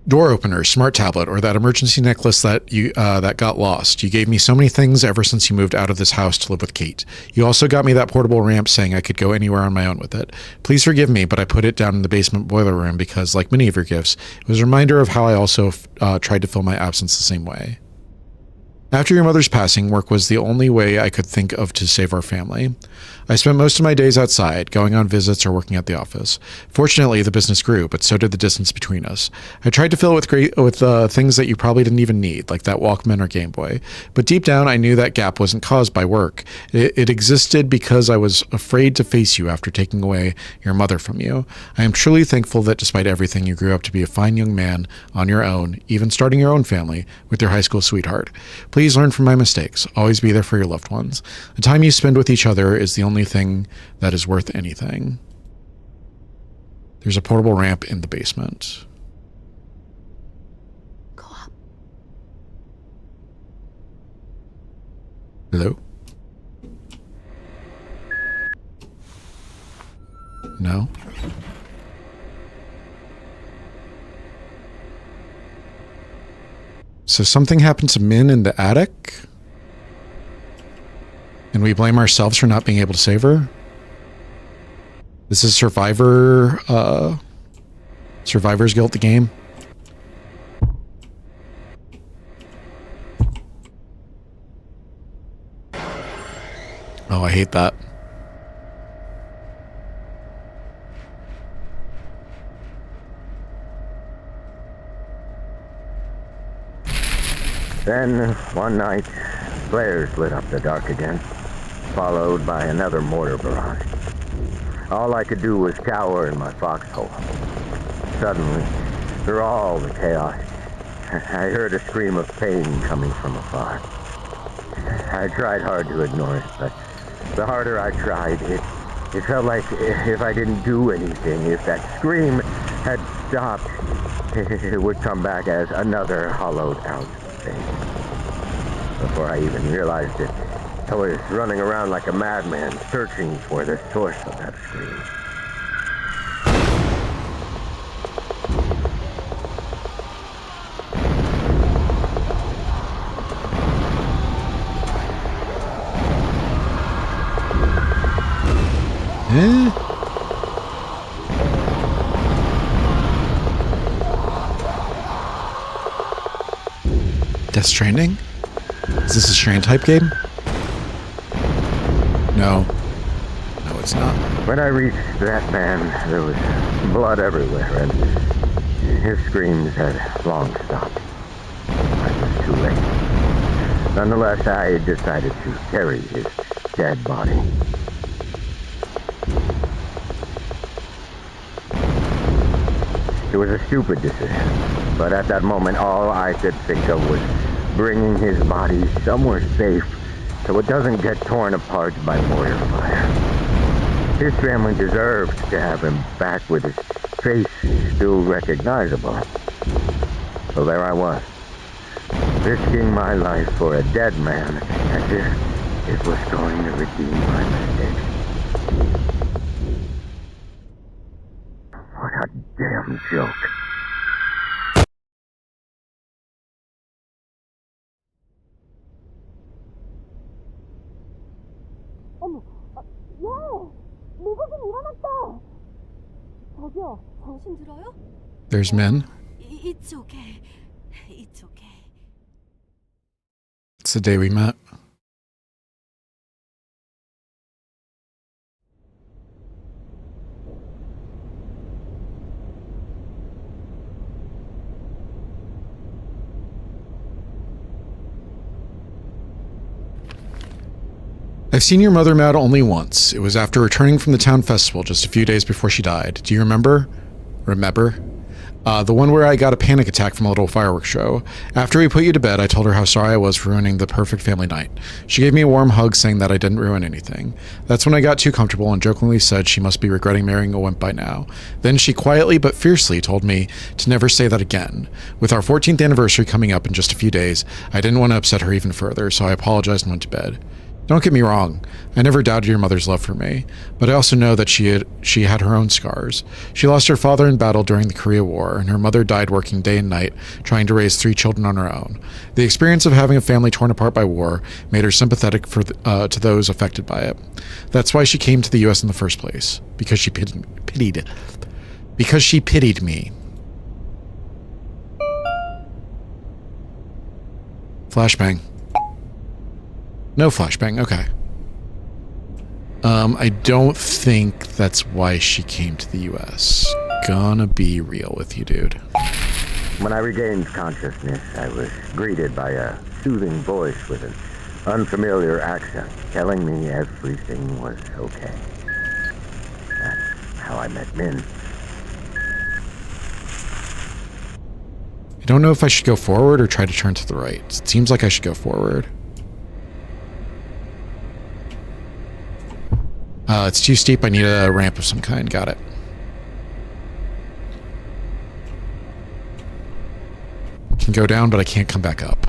Door opener, smart tablet, or that emergency necklace that you that got lost. You gave me so many things ever since you moved out of this house to live with Kate. You also got me that portable ramp saying I could go anywhere on my own with it. Please forgive me, but I put it down in the basement boiler room because, like many of your gifts, it was a reminder of how I also tried to fill my absence the same way. After your mother's passing, work was the only way I could think of to save our family. I spent most of my days outside, going on visits or working at the office. Fortunately, the business grew, but so did the distance between us. I tried to fill it with things that you probably didn't even need, like that Walkman or Game Boy. But deep down, I knew that gap wasn't caused by work. It existed because I was afraid to face you after taking away your mother from you. I am truly thankful that despite everything, you grew up to be a fine young man on your own, even starting your own family with your high school sweetheart. Please learn from my mistakes. Always be there for your loved ones. The time you spend with each other is the only thing that is worth anything. There's a portable ramp in the basement. Go up. Hello? No? So something happened to Min in the attic? And we blame ourselves for not being able to save her? This is Survivor's Guilt, the game? Oh, I hate that. Then, one night, flares lit up the dark again, followed by another mortar barrage. All I could do was cower in my foxhole. Suddenly, through all the chaos, I heard a scream of pain coming from afar. I tried hard to ignore it, but the harder I tried, it felt like if I didn't do anything, if that scream had stopped, it would come back as another hollowed out face. Before I even realized it, I was running around like a madman, searching for the source of that scream. Death Stranding? Is this a Strand type game? No. No, it's not. When I reached that man, there was blood everywhere, and his screams had long stopped. I was too late. Nonetheless, I decided to carry his dead body. It was a stupid decision, but at that moment, all I could think of was bringing his body somewhere safe so it doesn't get torn apart by mortar fire. His family deserved to have him back with his face still recognizable. So there I was, risking my life for a dead man as if it was going to redeem my mistake. What a damn joke. 어머, 야! 미국인 일어났다! 저기요, 정신 들어요? There's men. It's okay. It's okay. It's the day we met. I've seen your mother mad only once. It was after returning from the town festival just a few days before she died. Do you remember? Remember? The one where I got a panic attack from a little fireworks show. After we put you to bed, I told her how sorry I was for ruining the perfect family night. She gave me a warm hug saying that I didn't ruin anything. That's when I got too comfortable and jokingly said she must be regretting marrying a wimp by now. Then she quietly but fiercely told me to never say that again. With our 14th anniversary coming up in just a few days, I didn't want to upset her even further, so I apologized and went to bed. Don't get me wrong, I never doubted your mother's love for me, but I also know that she had her own scars. She lost her father in battle during the Korea War, and her mother died working day and night trying to raise 3 children on her own. The experience of having a family torn apart by war made her sympathetic to those affected by it. That's why she came to the U.S. in the first place, because she pitied me. Flashbang. No flashbang, okay. I don't think that's why she came to the US. Gonna be real with you, dude. When I regained consciousness, I was greeted by a soothing voice with an unfamiliar accent, telling me everything was okay. That's how I met Min. I don't know if I should go forward or try to turn to the right. It seems like I should go forward. It's too steep. I need a ramp of some kind. Got it. Can go down, but I can't come back up.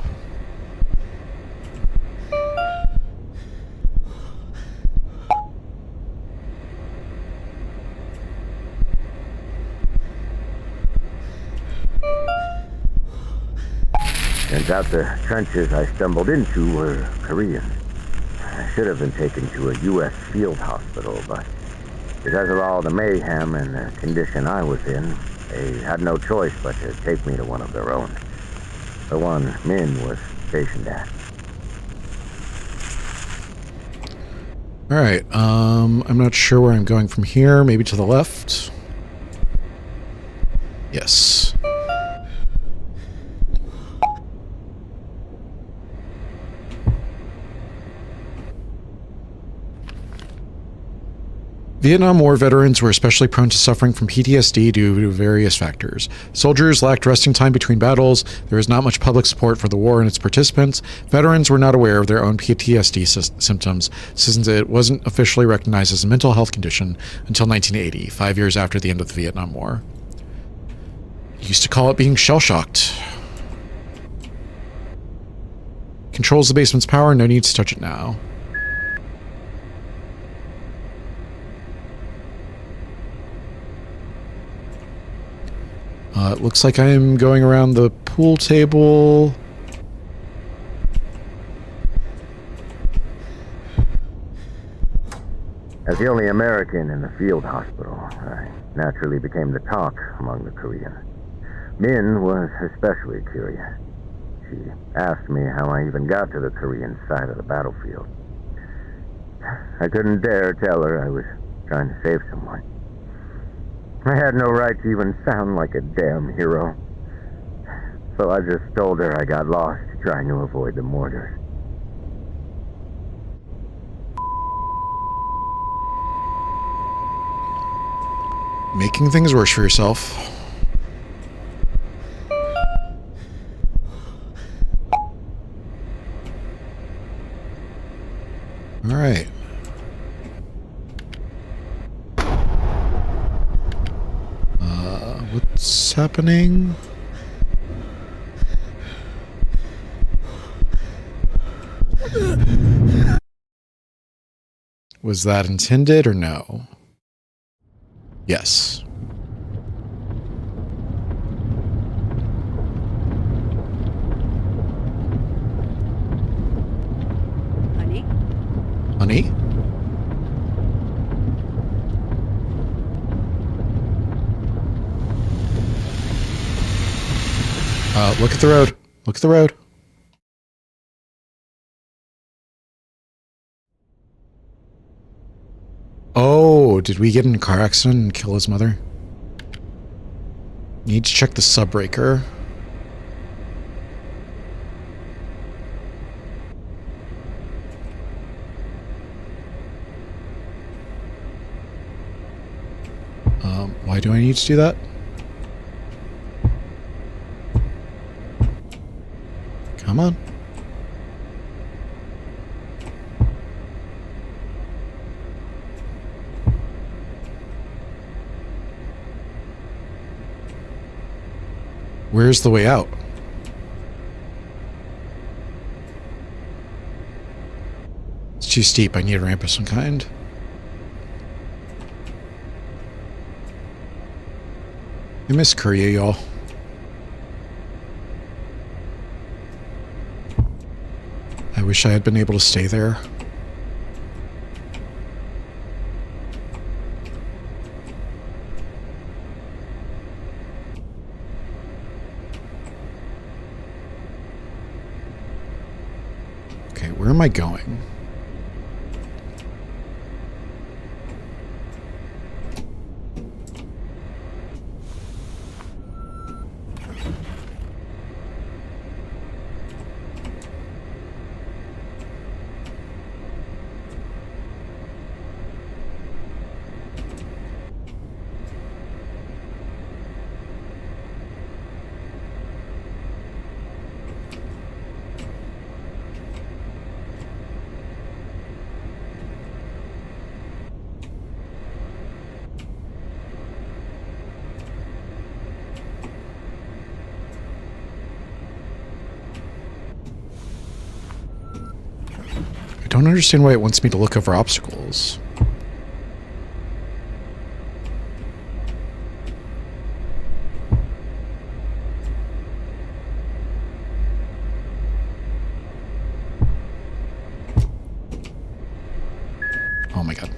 Turns out the trenches I stumbled into were Korean. I should have been taken to a U.S. field hospital, but because of all the mayhem and the condition I was in, they had no choice but to take me to one of their own. The one Min was stationed at. Alright, I'm not sure where I'm going from here. Maybe to the left? Yes. Vietnam War veterans were especially prone to suffering from PTSD due to various factors. Soldiers lacked resting time between battles, there was not much public support for the war and its participants, veterans were not aware of their own PTSD symptoms since it wasn't officially recognized as a mental health condition until 1980, 5 years after the end of the Vietnam War. Used to call it being shell-shocked. Controls the basement's power, no need to touch it now. It looks like I'm going around the pool table. As the only American in the field hospital, I naturally became the talk among the Koreans. Min was especially curious. She asked me how I even got to the Korean side of the battlefield. I couldn't dare tell her I was trying to save someone. I had no right to even sound like a damn hero. So I just told her I got lost trying to avoid the mortars. Making things worse for yourself. Alright. What's happening? Was that intended or no? Yes. Honey? Honey? Look at the road. Look at the road. Oh, did we get in a car accident and kill his mother? Need to check the subbreaker. Why do I need to do that? Come on. Where's the way out? It's too steep. I need a ramp of some kind. I miss Korea, y'all. I wish I had been able to stay there. Okay, where am I going? I don't understand why it wants me to look over obstacles. Oh my god.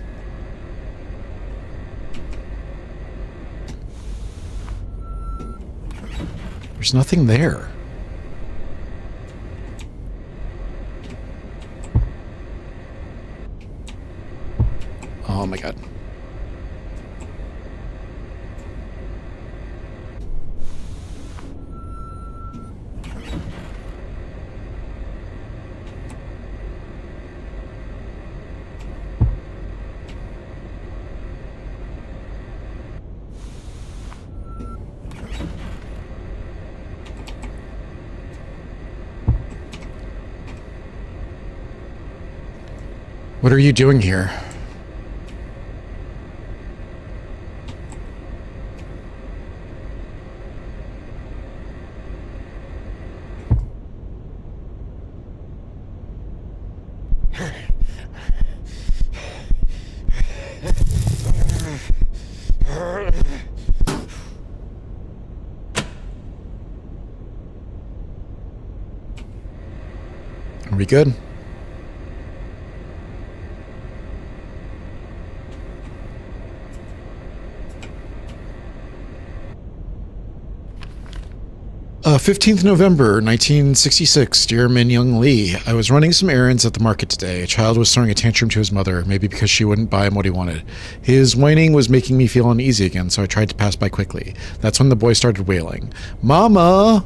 There's nothing there. Oh my god. What are you doing here? Are we good? Uh, 15th November, 1966, dear Min Young Lee. I was running some errands at the market today. A child was throwing a tantrum to his mother, maybe because she wouldn't buy him what he wanted. His whining was making me feel uneasy again, so I tried to pass by quickly. That's when the boy started wailing. Mama!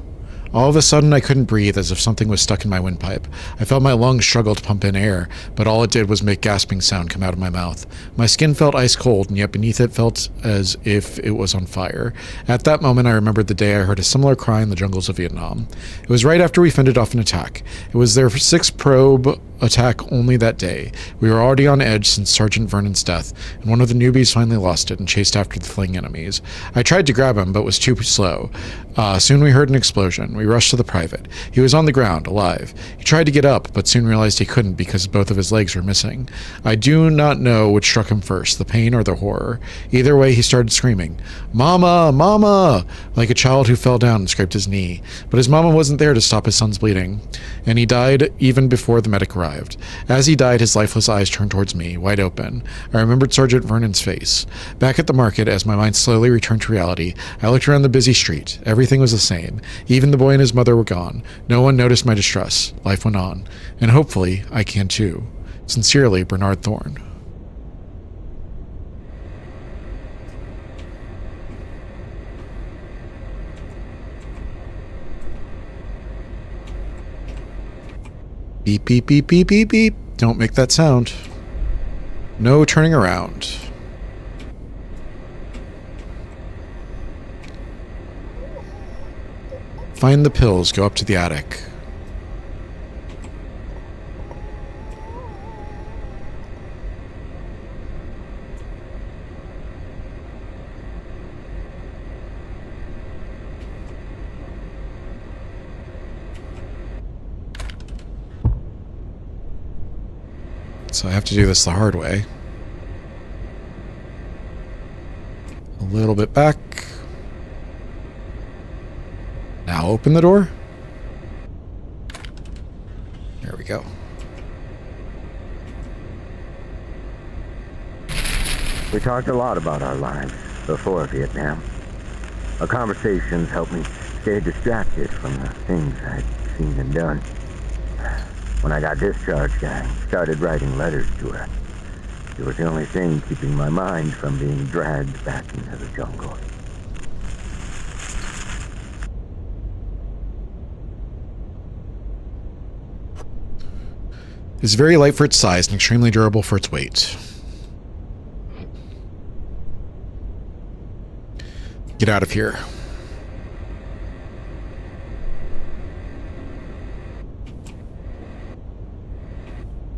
All of a sudden, I couldn't breathe, as if something was stuck in my windpipe. I felt my lungs struggle to pump in air, but all it did was make gasping sound come out of my mouth. My skin felt ice cold, and yet beneath it felt as if it was on fire. At that moment, I remembered the day I heard a similar cry in the jungles of Vietnam. It was right after we fended off an attack. It was their 6th probe attack only that day. We were already on edge since Sergeant Vernon's death, and one of the newbies finally lost it and chased after the fleeing enemies. I tried to grab him, but was too slow. Soon we heard an explosion. We rushed to the private. He was on the ground, alive. He tried to get up, but soon realized he couldn't because both of his legs were missing. I do not know which struck him first, the pain or the horror. Either way, he started screaming, "Mama! Mama!" like a child who fell down and scraped his knee. But his mama wasn't there to stop his son's bleeding, and he died even before the medic arrived. As he died, his lifeless eyes turned towards me, wide open. I remembered Sergeant Vernon's face. Back at the market, as my mind slowly returned to reality, I looked around the busy street. Everything was the same. Even the boy and his mother were gone. No one noticed my distress. Life went on. And hopefully, I can too. Sincerely, Bernard Thorne. Beep, beep, beep, beep, beep, beep. Don't make that sound. No turning around. Find the pills. Go up to the attic. So I have to do this the hard way. A little bit back. Now open the door. There we go. We talked a lot about our lives before Vietnam. Our conversations helped me stay distracted from the things I'd seen and done. When I got discharged, I started writing letters to her. It was the only thing keeping my mind from being dragged back into the jungle. It's very light for its size and extremely durable for its weight. Get out of here.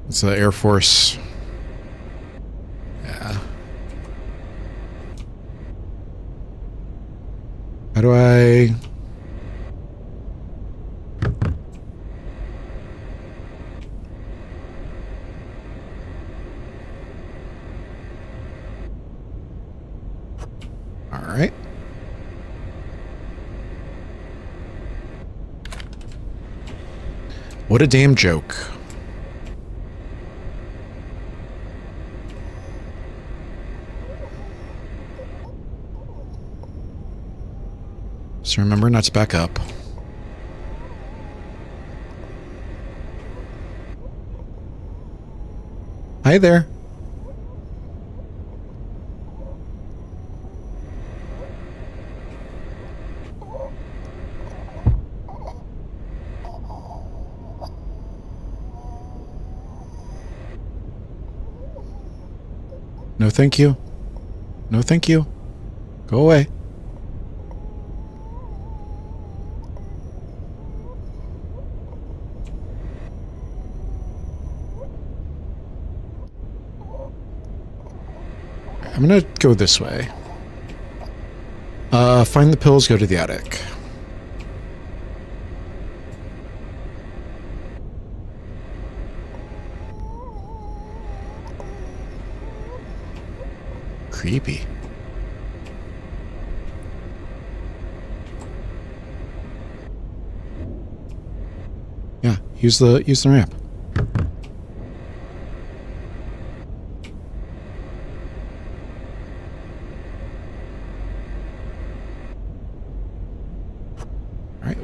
It's the Air Force. Yeah. How do I... All right. What a damn joke. So remember not to back up. Hi there. No, thank you. No, thank you. Go away. I'm gonna go this way. Find the pills, go to the attic. Creepy. Yeah, use the ramp.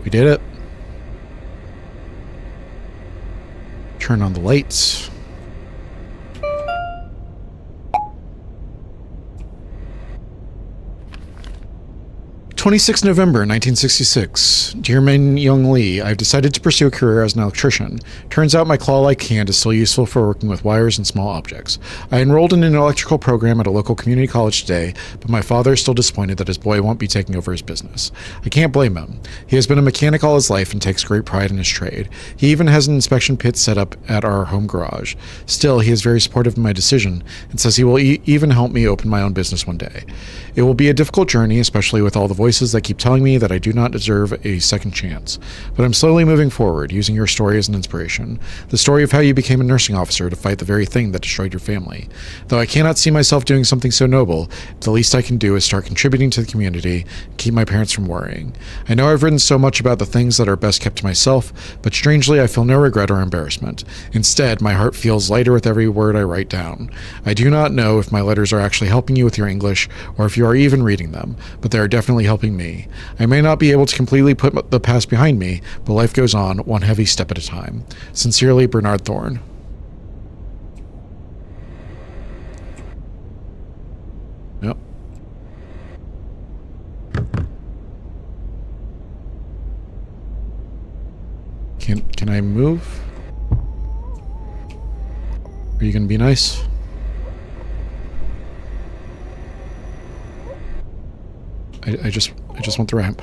We did it. Turn on the lights. 26 November 1966. Dear Min Young Lee, I've decided to pursue a career as an electrician. Turns out my claw-like hand is still useful for working with wires and small objects. I enrolled in an electrical program at a local community college today, but my father is still disappointed that his boy won't be taking over his business. I can't blame him. He has been a mechanic all his life and takes great pride in his trade. He even has an inspection pit set up at our home garage. Still, he is very supportive of my decision and says he will even help me open my own business one day. It will be a difficult journey, especially with all the voices that keep telling me that I do not deserve a second chance. But I'm slowly moving forward, using your story as an inspiration. The story of how you became a nursing officer to fight the very thing that destroyed your family. Though I cannot see myself doing something so noble, the least I can do is start contributing to the community and keep my parents from worrying. I know I've written so much about the things that are best kept to myself, but strangely I feel no regret or embarrassment. Instead, my heart feels lighter with every word I write down. I do not know if my letters are actually helping you with your English, or if you are even reading them, but they are definitely helping me. I may not be able to completely put the past behind me, but life goes on, one heavy step at a time. Sincerely, Bernard Thorne. Yep. Can I move? Are you gonna be nice? I just want the ramp.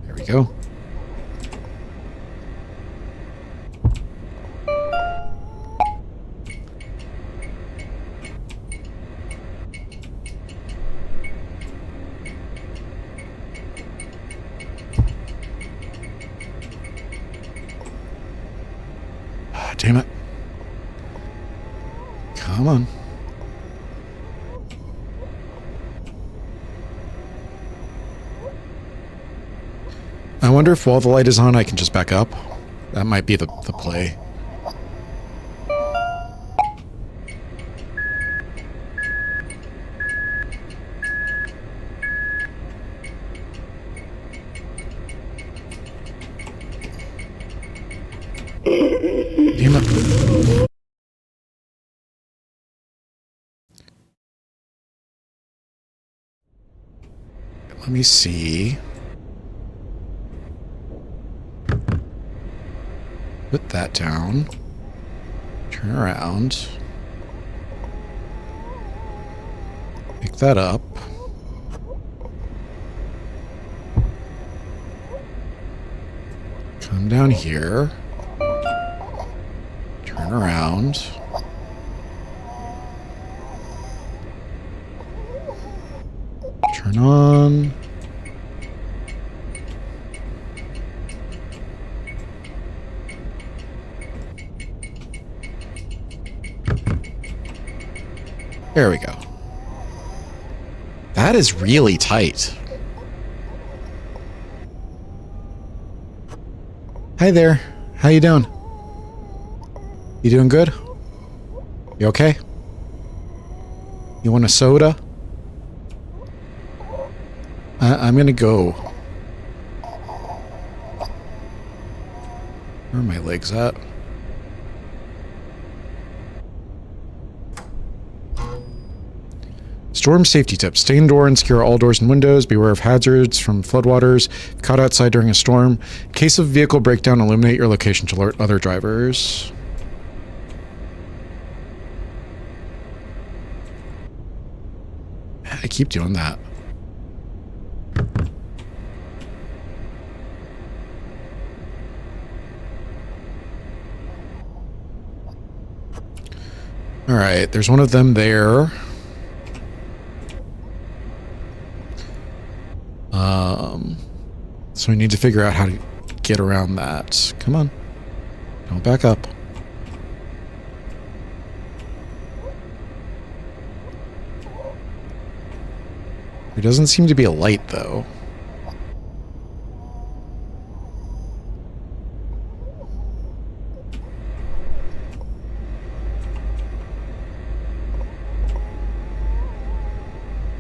There we go. Damn it. Come on. I wonder if while the light is on I can just back up. That might be the play. Damn it. Let me see. Put that down. Turn around. Pick that up. Come down here. Turn around. Turn on. There we go. That is really tight. Hi there. How you doing? You doing good? You okay? You want a soda? I'm gonna go. Where are my legs at? Storm safety tips. Stay indoor and secure all doors and windows. Beware of hazards from floodwaters. If caught outside during a storm. In case of vehicle breakdown, illuminate your location to alert other drivers. I keep doing that. Alright, there's one of them there. So we need to figure out how to get around that. Come on. Don't back up. There doesn't seem to be a light, though.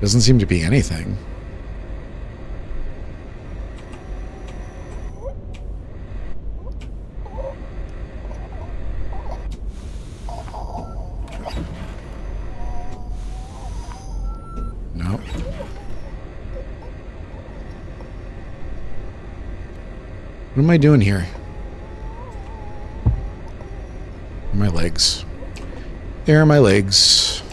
Doesn't seem to be anything. What am I doing here? My legs. There are my legs.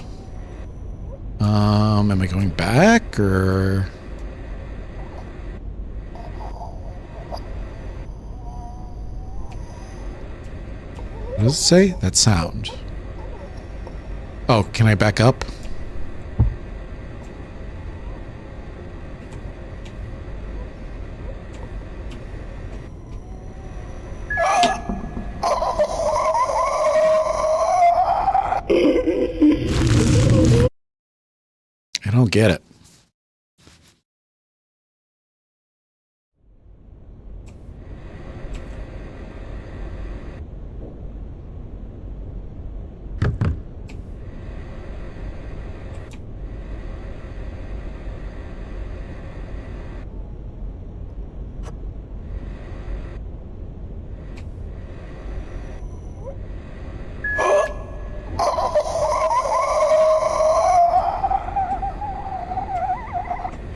Am I going back or? What does it say? That sound. Oh, can I back up? I don't get it.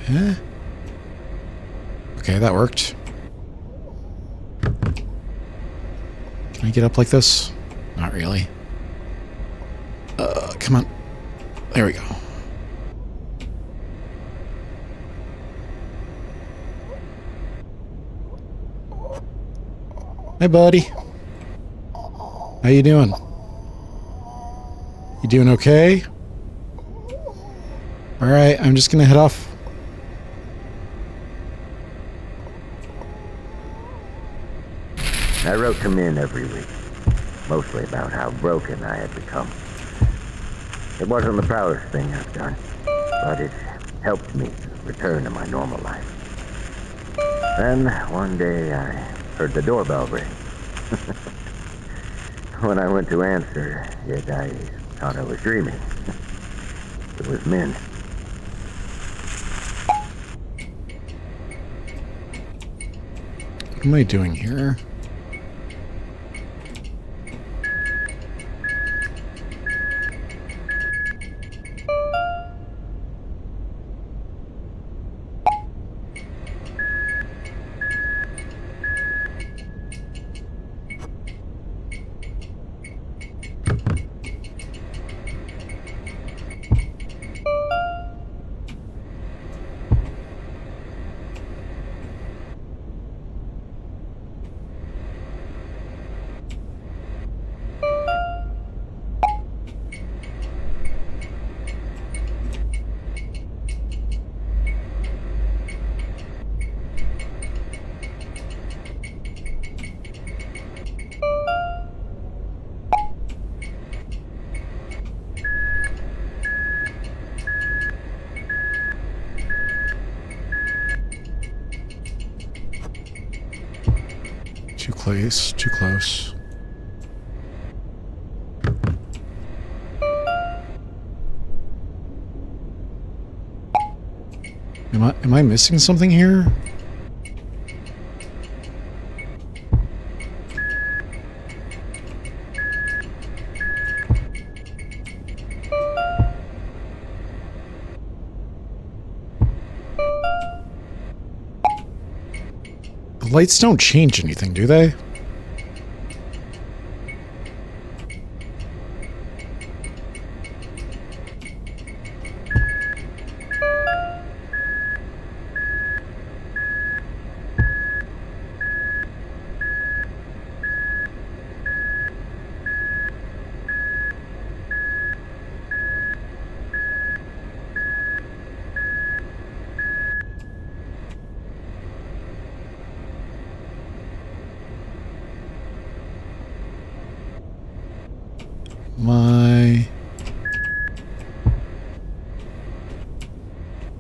Huh? Okay, that worked. Can I get up like this? Not really. Come on. There we go. Hi, buddy. How you doing? You doing okay? All right, I'm just gonna head off. I wrote to Min every week, mostly about how broken I had become. It wasn't the proudest thing I've done, but it helped me return to my normal life. Then, one day, I heard the doorbell ring. When I went to answer it, I thought I was dreaming. It was Min. What am I doing here? Too close, too close. Am I missing something here? The lights don't change anything, do they?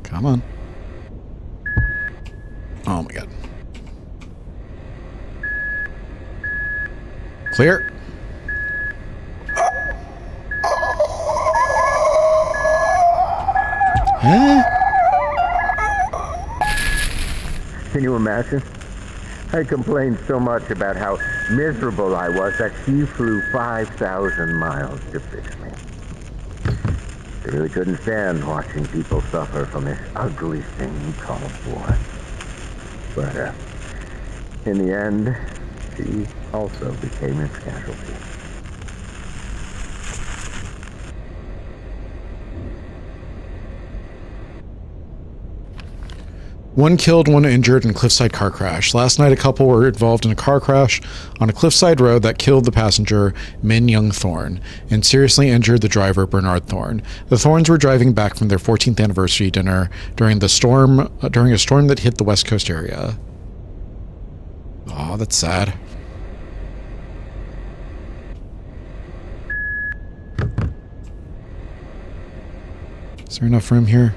Come on. Oh my god. Clear. Huh? Can you imagine? I complained so much about how miserable I was that she flew 5,000 miles to fix me. I really couldn't stand watching people suffer from this ugly thing called war. But In the end, she also became its casualty. One killed, one injured in cliffside car crash. Last night, a couple were involved in a car crash on a cliffside road that killed the passenger, Min Young Thorne, and seriously injured the driver, Bernard Thorne. The Thornes were driving back from their 14th anniversary dinner during a storm that hit the West Coast area. Oh, that's sad. Is there enough room here?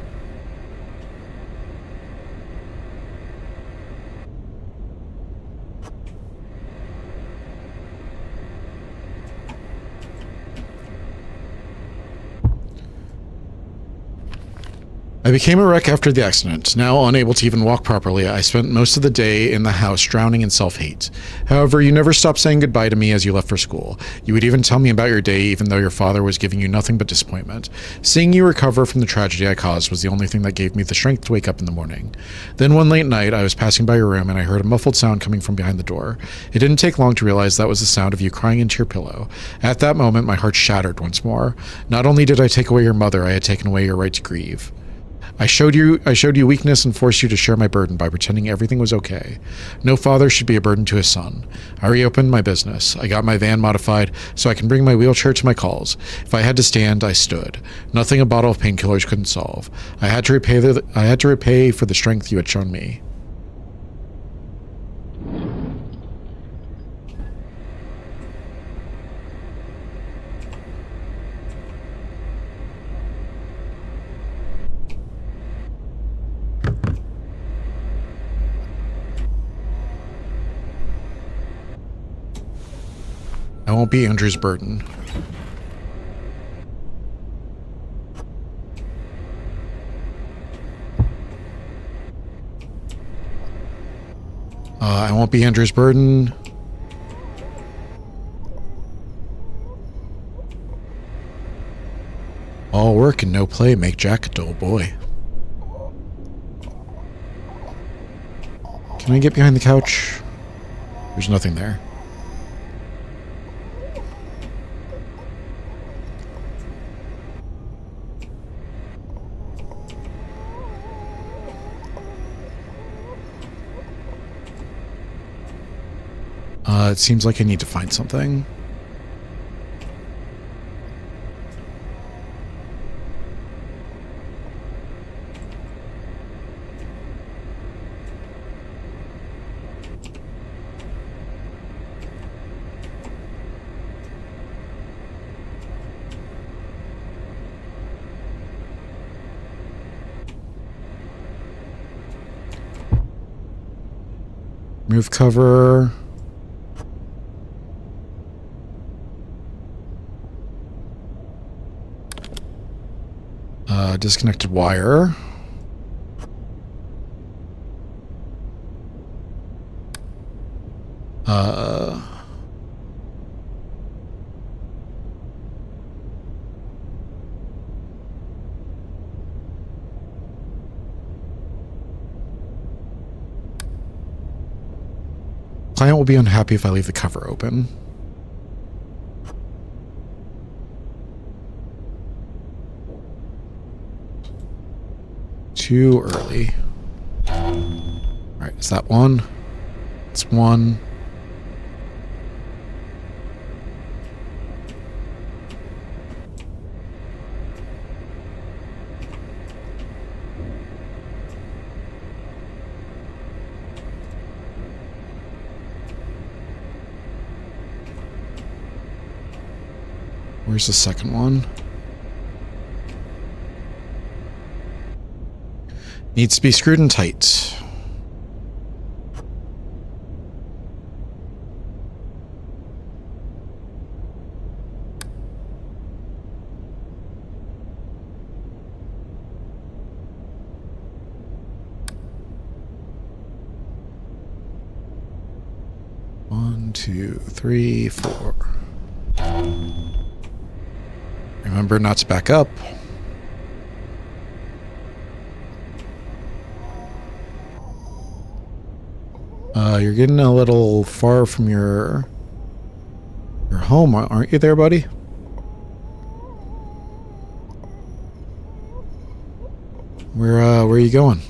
I became a wreck after the accident. Now unable to even walk properly, I spent most of the day in the house drowning in self-hate. However, you never stopped saying goodbye to me as you left for school. You would even tell me about your day even though your father was giving you nothing but disappointment. Seeing you recover from the tragedy I caused was the only thing that gave me the strength to wake up in the morning. Then one late night, I was passing by your room and I heard a muffled sound coming from behind the door. It didn't take long to realize that was the sound of you crying into your pillow. At that moment, my heart shattered once more. Not only did I take away your mother, I had taken away your right to grieve. I showed you weakness and forced you to share my burden by pretending everything was okay. No father should be a burden to his son. I reopened my business. I got my van modified so I can bring my wheelchair to my calls. If I had to stand, I stood. Nothing a bottle of painkillers couldn't solve. I had to repay for the strength you had shown me. I won't be Andrew's burden. I won't be Andrew's burden. All work and no play make Jack a dull boy. Can I get behind the couch? There's nothing there. It seems like I need to find something. Remove cover. Disconnected wire. Client will be unhappy if I leave the cover open. Too early. Alright, is that one? It's one. Where's the second one? Needs to be screwed in tight. One, two, three, four. Remember not to back up. You're getting a little far from your home, aren't you there, buddy? Where are you going?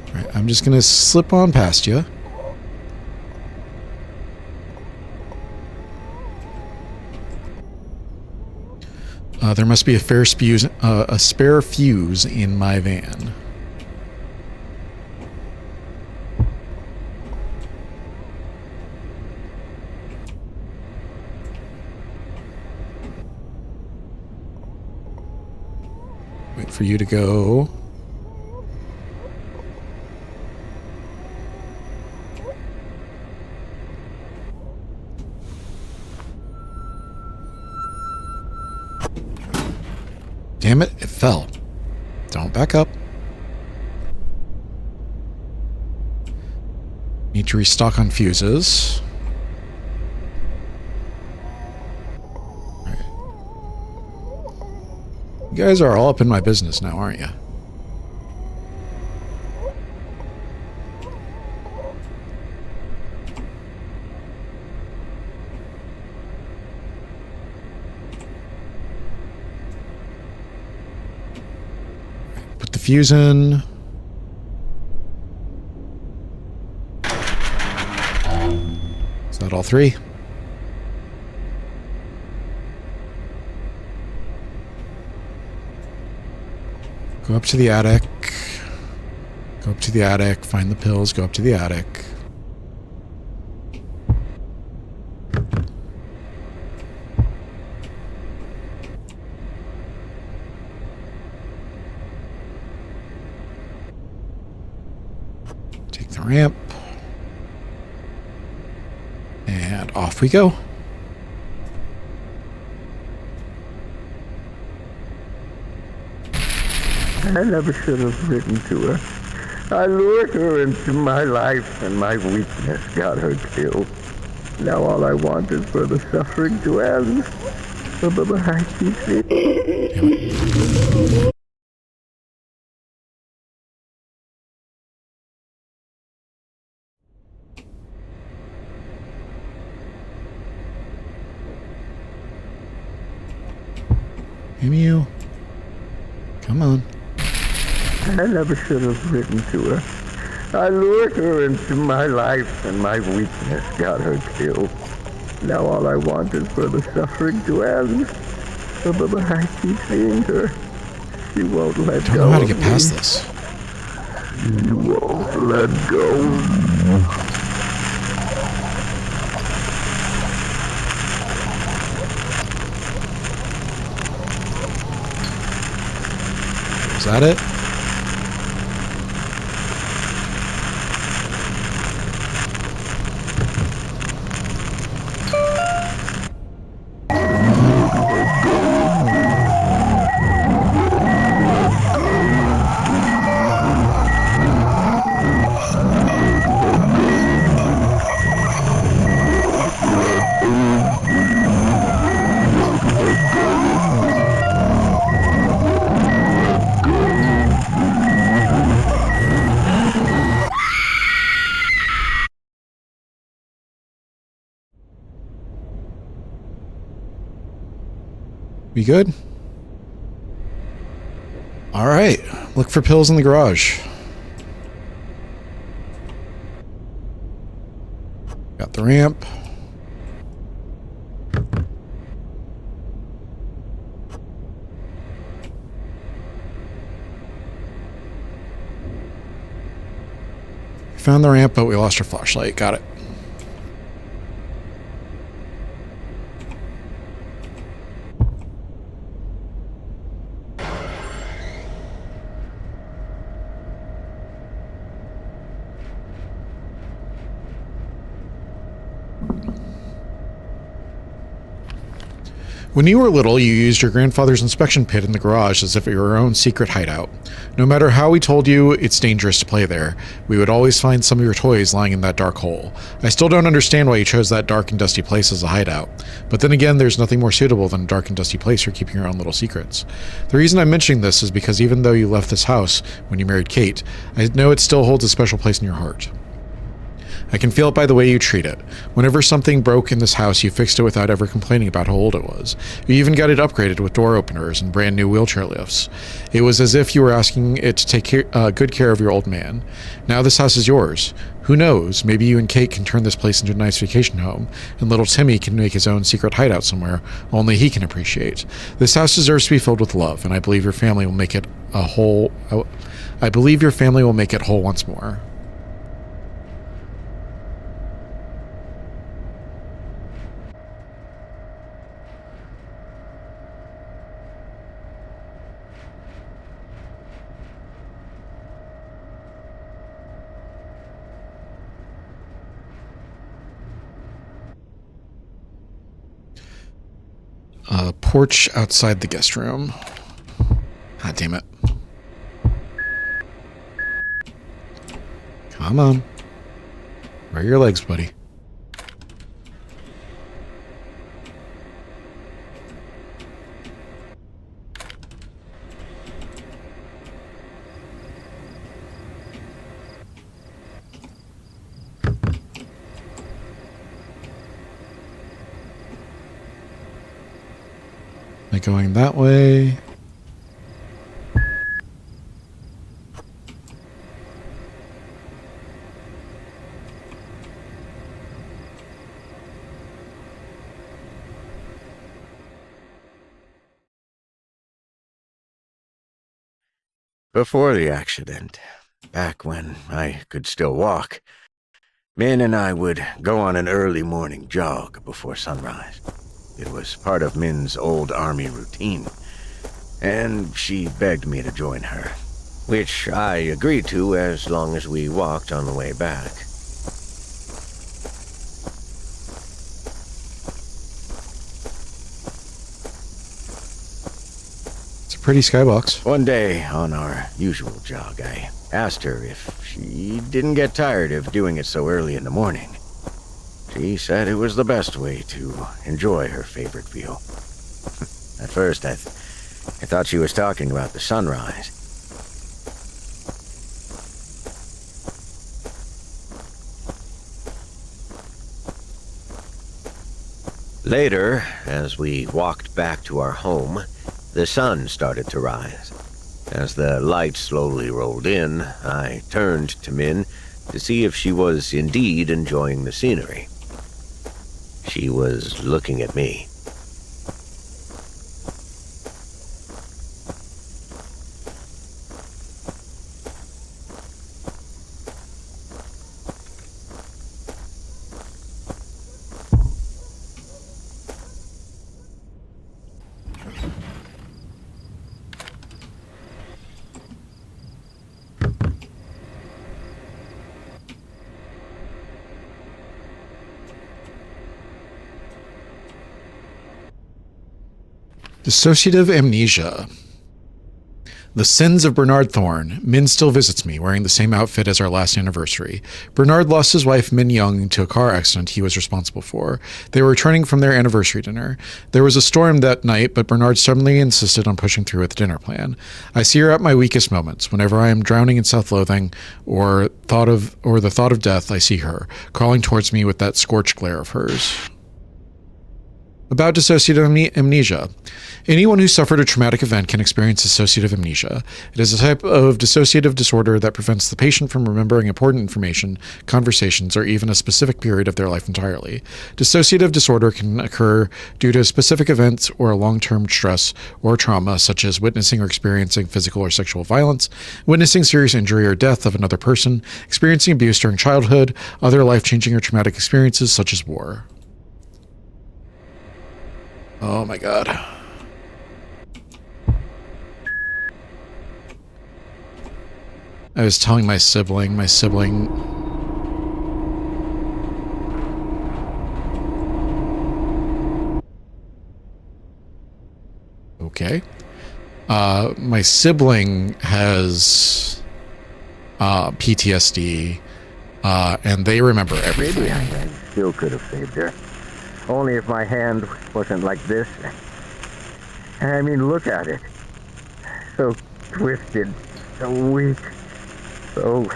All right, I'm just gonna slip on past you. There must be a spare fuse in my van. Wait for you to go. Damn it, it fell. Don't back up. Need to restock on fuses. Alright. You guys are all up in my business now, aren't you? Fuse in. Is that all three? Go up to the attic. Go up to the attic. Find the pills. Go up to the attic. Ramp. And off we go. I never should have written to her. I lured her into my life and my weakness got her killed. Now all I want is for the suffering to end. I keep it. Emu, come on. I never should have written to her. I lured her into my life and my weakness got her killed. Now all I want is for the suffering to end. I keep seeing her. She won't let go. I don't know how to get past this. She won't let go. Is that it? We good? All right. Look for pills in the garage. Got the ramp. Found the ramp, but we lost our flashlight. Got it. When you were little, you used your grandfather's inspection pit in the garage as if it were your own secret hideout. No matter how we told you it's dangerous to play there, we would always find some of your toys lying in that dark hole. I still don't understand why you chose that dark and dusty place as a hideout. But then again, there's nothing more suitable than a dark and dusty place for keeping your own little secrets. The reason I'm mentioning this is because even though you left this house when you married Kate, I know it still holds a special place in your heart. I can feel it by the way you treat it. Whenever something broke in this house, you fixed it without ever complaining about how old it was. You even got it upgraded with door openers and brand new wheelchair lifts. It was as if you were asking it to take good care of your old man. Now this house is yours. Who knows, maybe you and Kate can turn this place into a nice vacation home, and little Timmy can make his own secret hideout somewhere only he can appreciate. This house deserves to be filled with love, and I believe your family will make it whole once more. Porch outside the guest room. God damn it. Come on. Where are your legs, buddy? Am I going that way? Before the accident, back when I could still walk, Min and I would go on an early morning jog before sunrise. It was part of Min's old army routine, and she begged me to join her, which I agreed to as long as we walked on the way back. It's a pretty skybox. One day, on our usual jog, I asked her if she didn't get tired of doing it so early in the morning. She said it was the best way to enjoy her favorite view. At first, I thought she was talking about the sunrise. Later, as we walked back to our home, the sun started to rise. As the light slowly rolled in, I turned to Min to see if she was indeed enjoying the scenery. She was looking at me. Dissociative amnesia. The sins of Bernard Thorne. Min still visits me, wearing the same outfit as our last anniversary. Bernard lost his wife, Min Young, to a car accident he was responsible for. They were returning from their anniversary dinner. There was a storm that night, but Bernard stubbornly insisted on pushing through with the dinner plan. I see her at my weakest moments. Whenever I am drowning in self-loathing or the thought of death, I see her, crawling towards me with that scorched glare of hers. About dissociative amnesia. Anyone who suffered a traumatic event can experience dissociative amnesia. It is a type of dissociative disorder that prevents the patient from remembering important information, conversations, or even a specific period of their life entirely. Dissociative disorder can occur due to specific events or a long-term stress or trauma, such as witnessing or experiencing physical or sexual violence, witnessing serious injury or death of another person, experiencing abuse during childhood, other life-changing or traumatic experiences such as war. Oh my god. I was telling my sibling. Okay. My sibling has PTSD, and they remember everything. Maybe I still could have saved her. Only if my hand wasn't like this. I mean, look at it. So twisted, so weak, so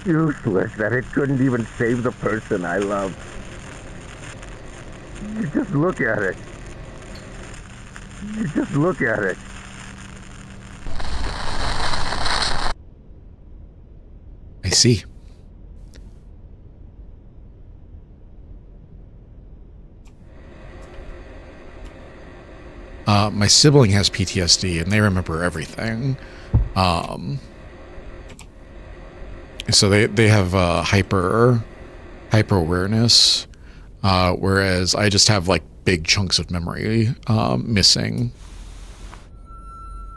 useless that it couldn't even save the person I love. You just look at it. You just look at it. I see. My sibling has PTSD and they remember everything. So they have hyper awareness, whereas I just have like big chunks of memory missing,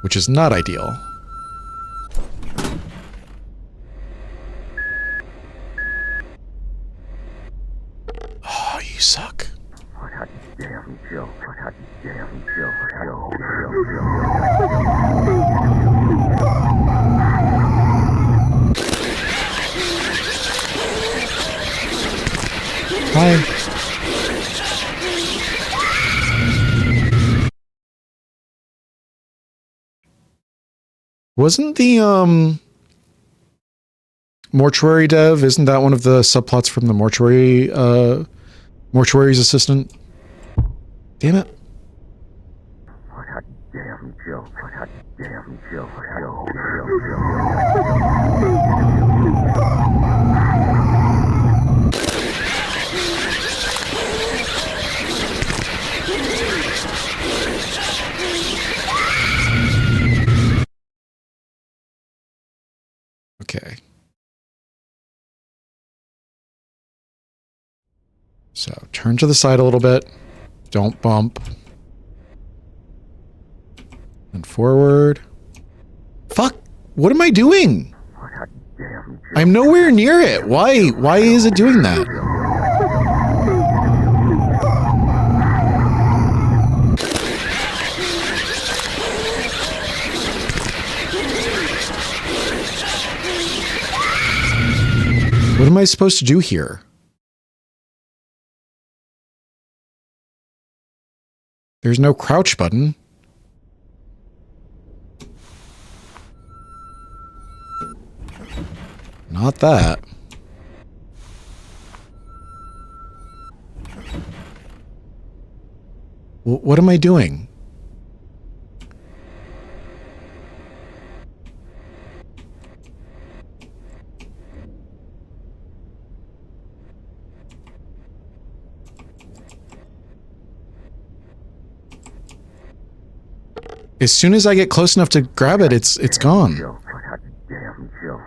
which is not ideal. Oh, you suck. What a damn joke. What a damn joke. Hi. Wasn't the mortuary dev, isn't that one of the subplots from the mortuary's assistant? Damn it. What a damn joke. What a damn joke. Okay. So turn to the side a little bit. Don't bump. And forward. Fuck! What am I doing? What a damn joke. I'm nowhere near it. Why? Why is it doing that? What am I supposed to do here? There's no crouch button. Not that. What am I doing? As soon as I get close enough to grab it, it's gone. What a damn joke.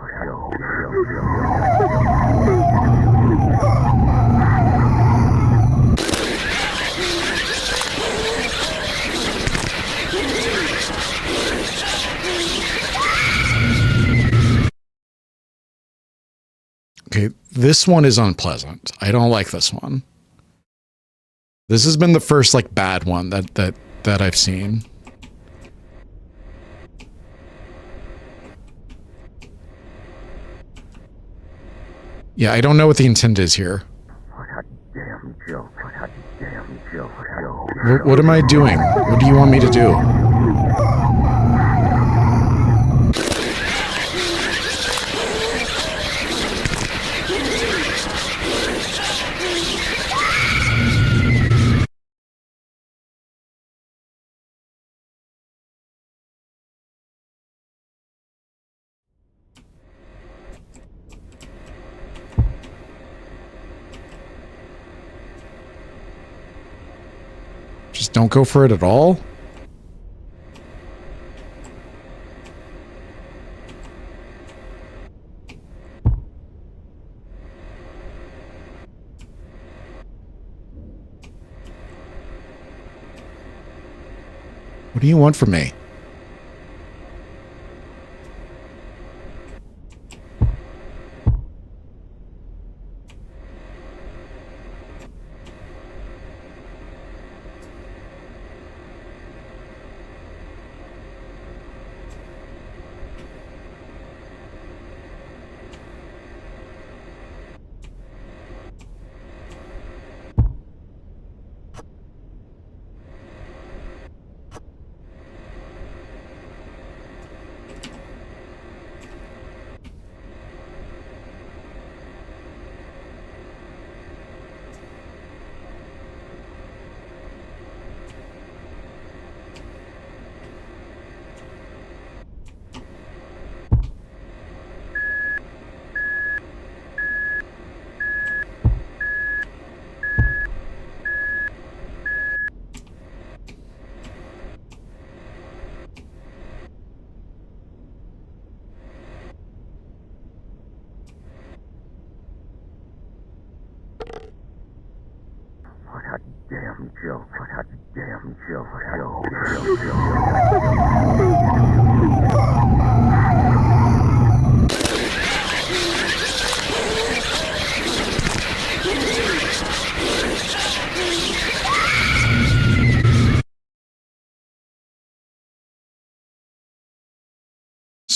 Okay, this one is unpleasant. I don't like this one. This has been the first like bad one that I've seen. Yeah, I don't know what the intent is here. What a damn joke. What a damn joke. What am I doing? What do you want me to do? Just don't go for it at all? What do you want from me? So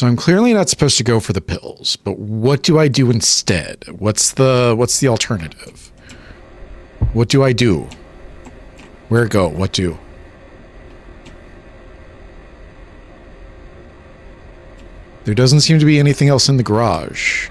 I'm clearly not supposed to go for the pills, but what do I do instead? What's the alternative? What do I do? Where go? What do? There doesn't seem to be anything else in the garage.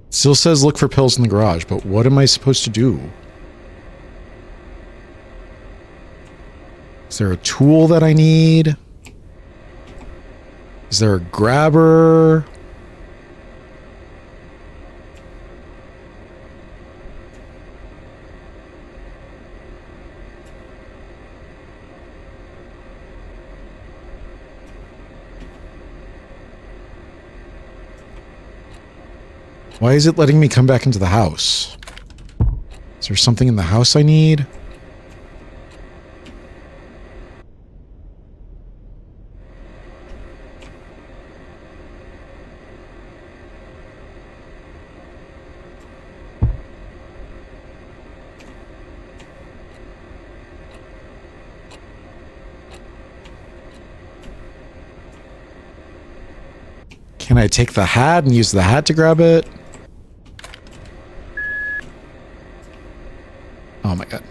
Still says look for pills in the garage, but what am I supposed to do? Is there a tool that I need? Is there a grabber? Why is it letting me come back into the house? Is there something in the house I need? Can I take the hat and use the hat to grab it? Oh my god.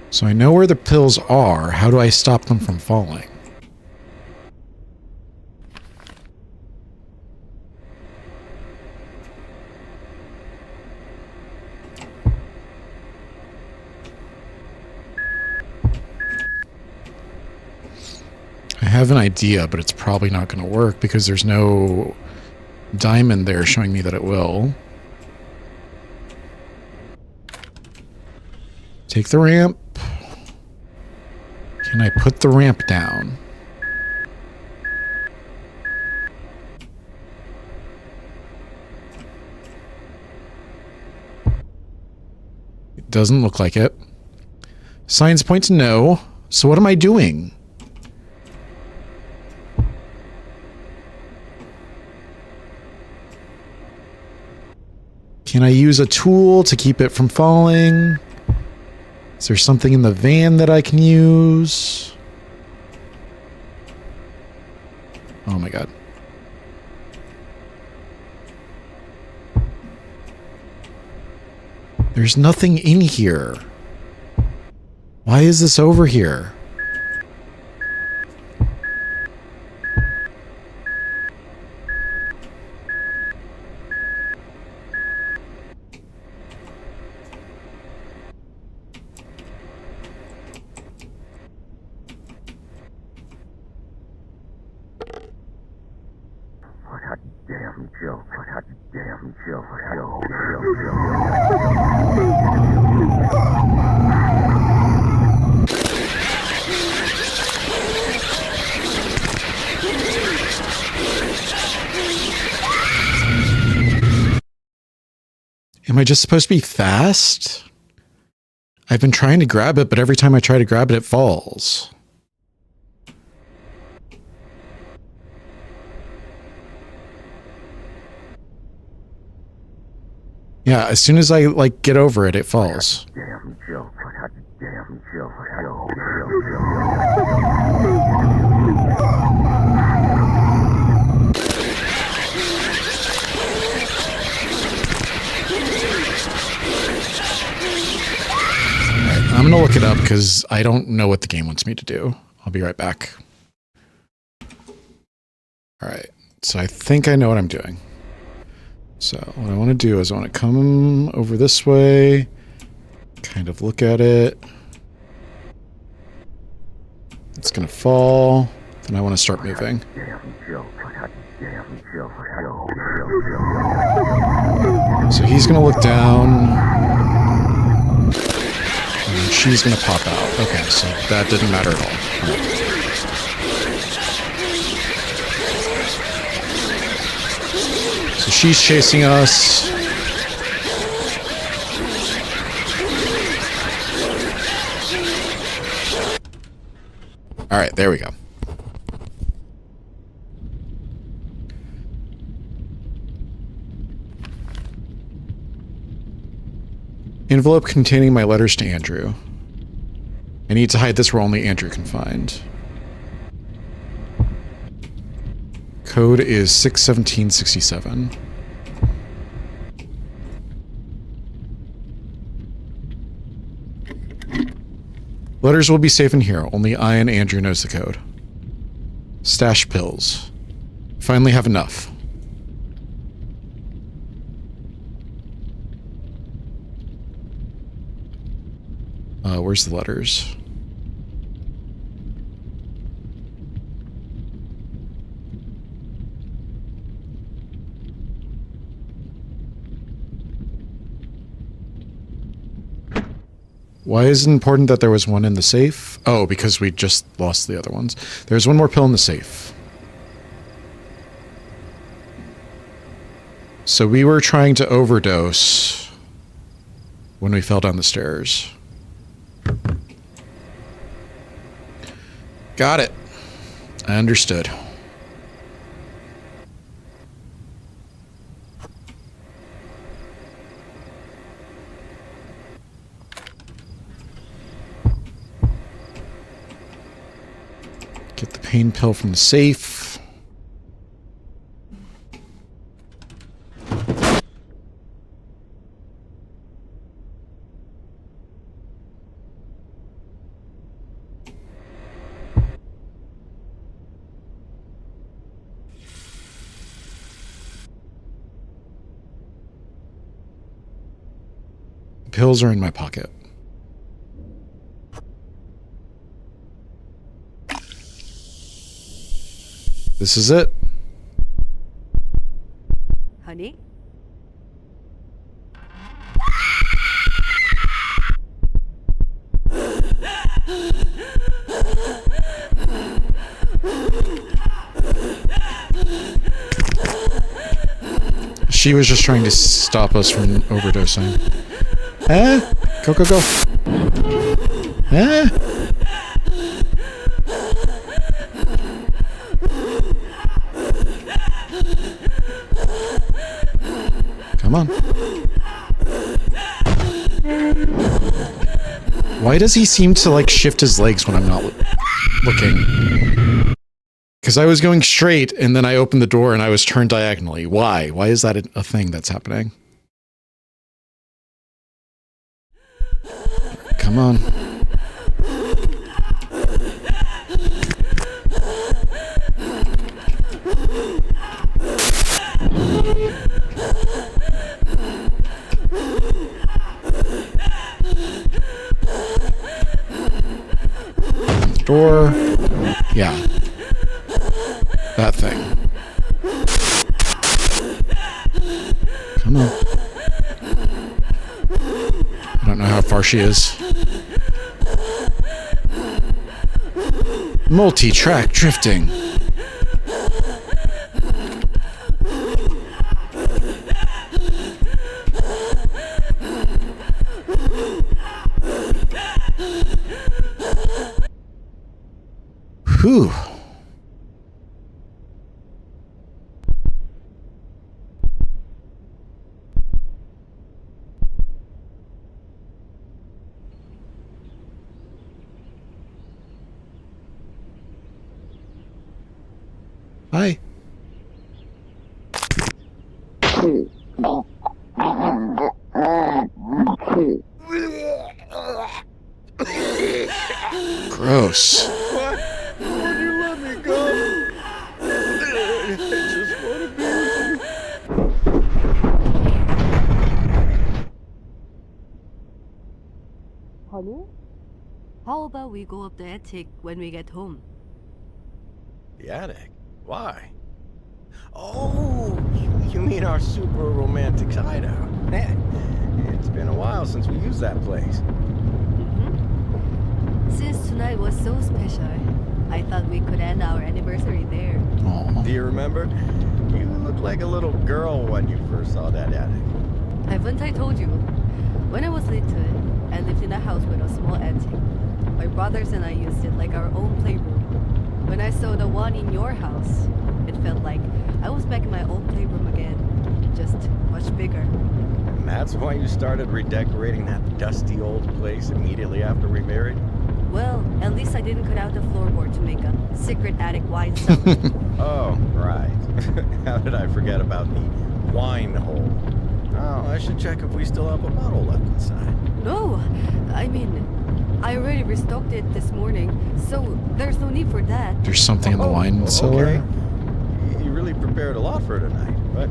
So I know where the pills are. How do I stop them from falling? I have an idea, but it's probably not going to work because there's no diamond there showing me that it will. Take the ramp. Can I put the ramp down? It doesn't look like it. Signs point to no. So what am I doing? Can I use a tool to keep it from falling? Is there something in the van that I can use? Oh my god. There's nothing in here. Why is this over here? Am I just supposed to be fast? I've been trying to grab it, but every time I try to grab it, it falls. Yeah, as soon as I, like, get over it, it falls. I'm gonna look it up because I don't know what the game wants me to do. I'll be right back. Alright, so I think I know what I'm doing. So what I want to do is I want to come over this way, kind of look at it. It's gonna fall, then I want to start moving. So he's gonna look down. And she's gonna pop out. Okay, so that didn't matter at all. Right. So she's chasing us. Alright, there we go. Envelope containing my letters to Andrew. I need to hide this where only Andrew can find. Code is 61767. Letters will be safe in here. Only I and Andrew knows the code. Stash pills. Finally have enough. Where's the letters? Why is it important that there was one in the safe? Oh, because we just lost the other ones. There's one more pill in the safe. So we were trying to overdose when we fell down the stairs. Got it. I understood. Get the pain pill from the safe. Pills are in my pocket. This is it. Honey? She was just trying to stop us from overdosing. Eh? Go, go, go. Eh? Come on. Why does he seem to, like, shift his legs when I'm not looking? Because I was going straight, and then I opened the door and I was turned diagonally. Why? Why is that a thing that's happening? Come on. Door. Yeah. That thing. Come on. I don't know how far she is. Multi-track drifting. Whew. Hi. Gross. What? Would you let me go? I just want to be with you. Honey? How about we go up the attic when we get home? The attic? Why? Oh, you mean our super romantic hideout? It's been a while since we used that place. Since tonight was so special, I thought we could end our anniversary there. Aw. Do you remember? You looked like a little girl when you first saw that attic. Haven't I told you? When I was little, I lived in a house with a small attic. My brothers and I used it like our own playroom. When I saw the one in your house, it felt like I was back in my old playroom again, just much bigger. And that's why you started redecorating that dusty old place immediately after we married? Well, at least I didn't cut out the floorboard to make a secret attic wine cellar. Oh, right. How did I forget about the wine hole? Oh, I should check if we still have a bottle left inside. No, I mean, I already restocked it this morning, so there's no need for that. There's something in the wine cellar. Okay. You really prepared a lot for tonight, but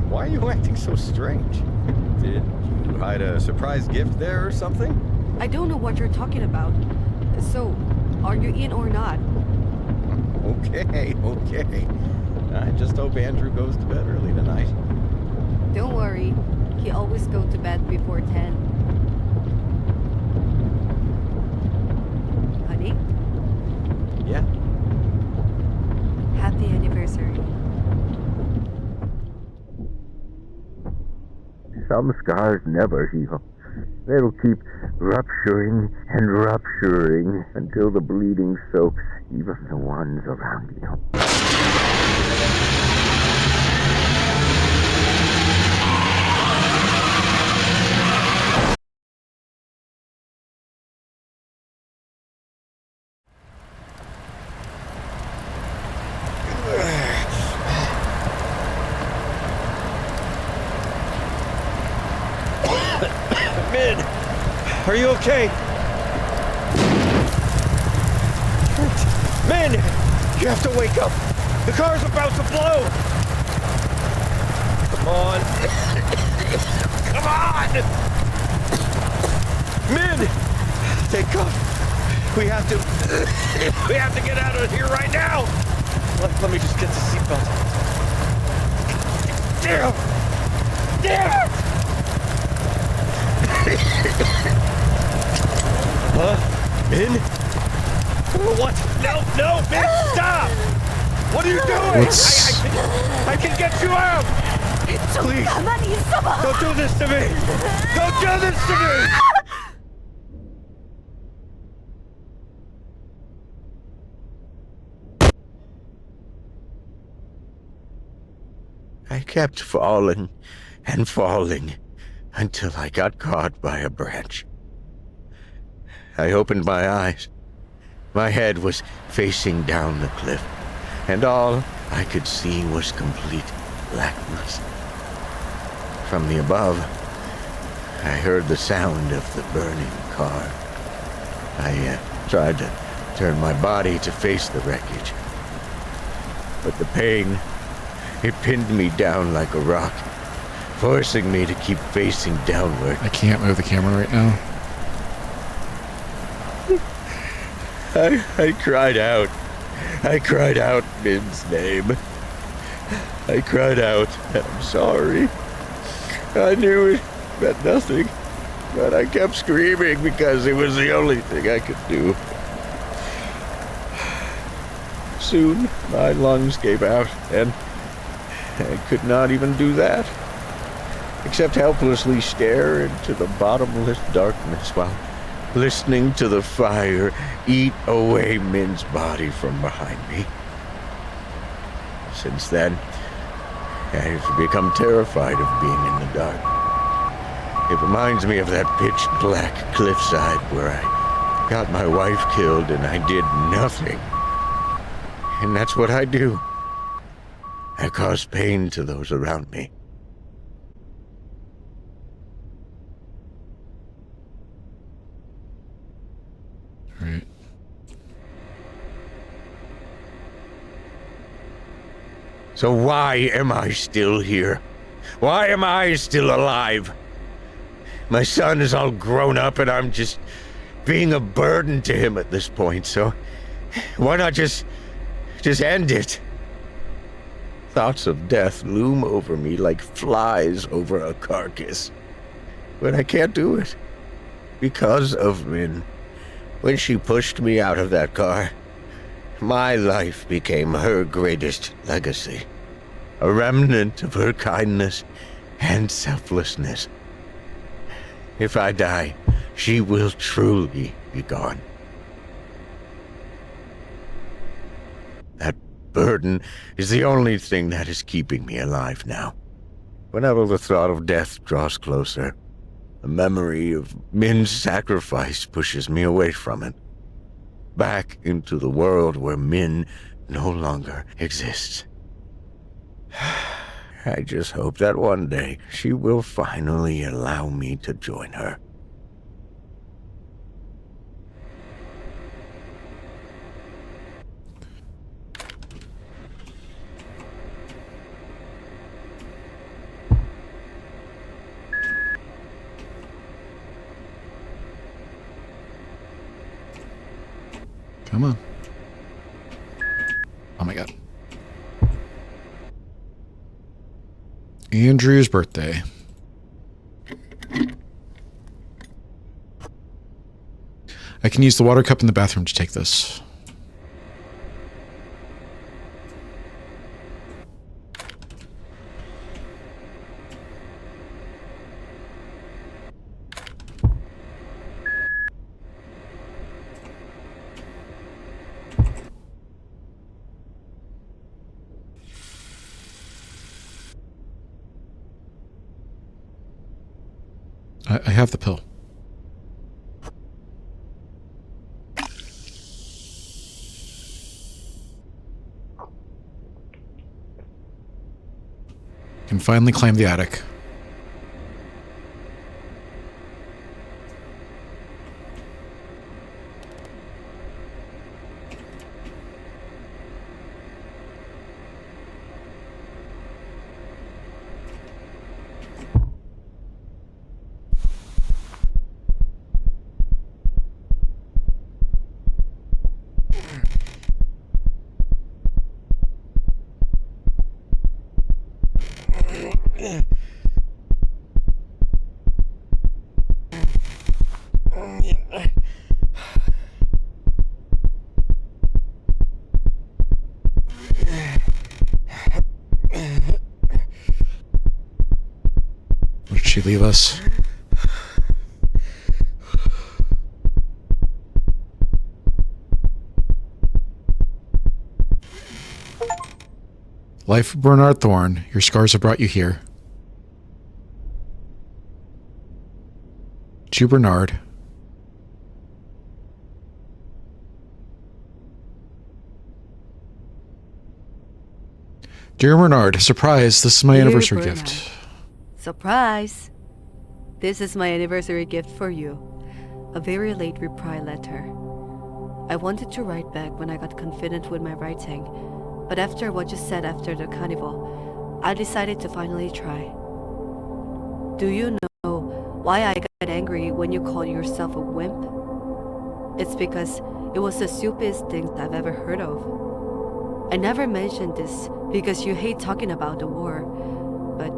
why are you acting so strange? Did you hide a surprise gift there or something? I don't know what you're talking about. So, are you in or not? Okay. I just hope Andrew goes to bed early tonight. Don't worry, he always goes to bed before 10. Honey, Yeah? happy anniversary. Some scars never heal. They'll keep rupturing and rupturing until the bleeding soaks even the ones around you. Min, are you okay? Min, you have to wake up. The car's about to blow. Come on. Come on. Min, take off. We have to get out of here right now. Let me just get the seatbelt. Damn it! Min? What? No, Min, stop! What are you doing? I can get you out! Please, 가만히 있어봐. don't do this to me! Don't do this to me! I kept falling and falling until I got caught by a branch. I opened my eyes. My head was facing down the cliff, and all I could see was complete blackness. From the above, I heard the sound of the burning car. I tried to turn my body to face the wreckage, but the pain, it pinned me down like a rock, forcing me to keep facing downward. I can't move the camera right now. I cried out. I cried out Min's name. I cried out, I'm sorry. I knew it meant nothing, but I kept screaming because it was the only thing I could do. Soon, my lungs gave out, and I could not even do that, except helplessly stare into the bottomless darkness while listening to the fire eat away Min's body from behind me. Since then, I've become terrified of being in the dark. It reminds me of that pitch-black cliffside where I got my wife killed and I did nothing. And that's what I do. I cause pain to those around me. Right. So why am I still here? Why am I still alive? My son is all grown up and I'm just being a burden to him at this point, so why not just end it? Thoughts of death loom over me like flies over a carcass. But I can't do it. Because of Min. When she pushed me out of that car, my life became her greatest legacy. A remnant of her kindness and selflessness. If I die, she will truly be gone. That burden is the only thing that is keeping me alive now. Whenever the thought of death draws closer, the memory of Min's sacrifice pushes me away from it. Back into the world where Min no longer exists. I just hope that one day she will finally allow me to join her. Come on. Oh my god. Andrew's birthday. I can use the water cup in the bathroom to take this. I have the pill. Can finally climb the attic. Did she leave us? Life of Bernard Thorne, your scars have brought you here. To Bernard. Dear Bernard, surprise, this is my anniversary Bernard. gift. Surprise! This is my anniversary gift for you. A very late reply letter. I wanted to write back when I got confident with my writing, but after what you said after the carnival, I decided to finally try. Do you know why I got angry when you called yourself a wimp? It's because it was the stupidest thing I've ever heard of. I never mentioned this because you hate talking about the war, but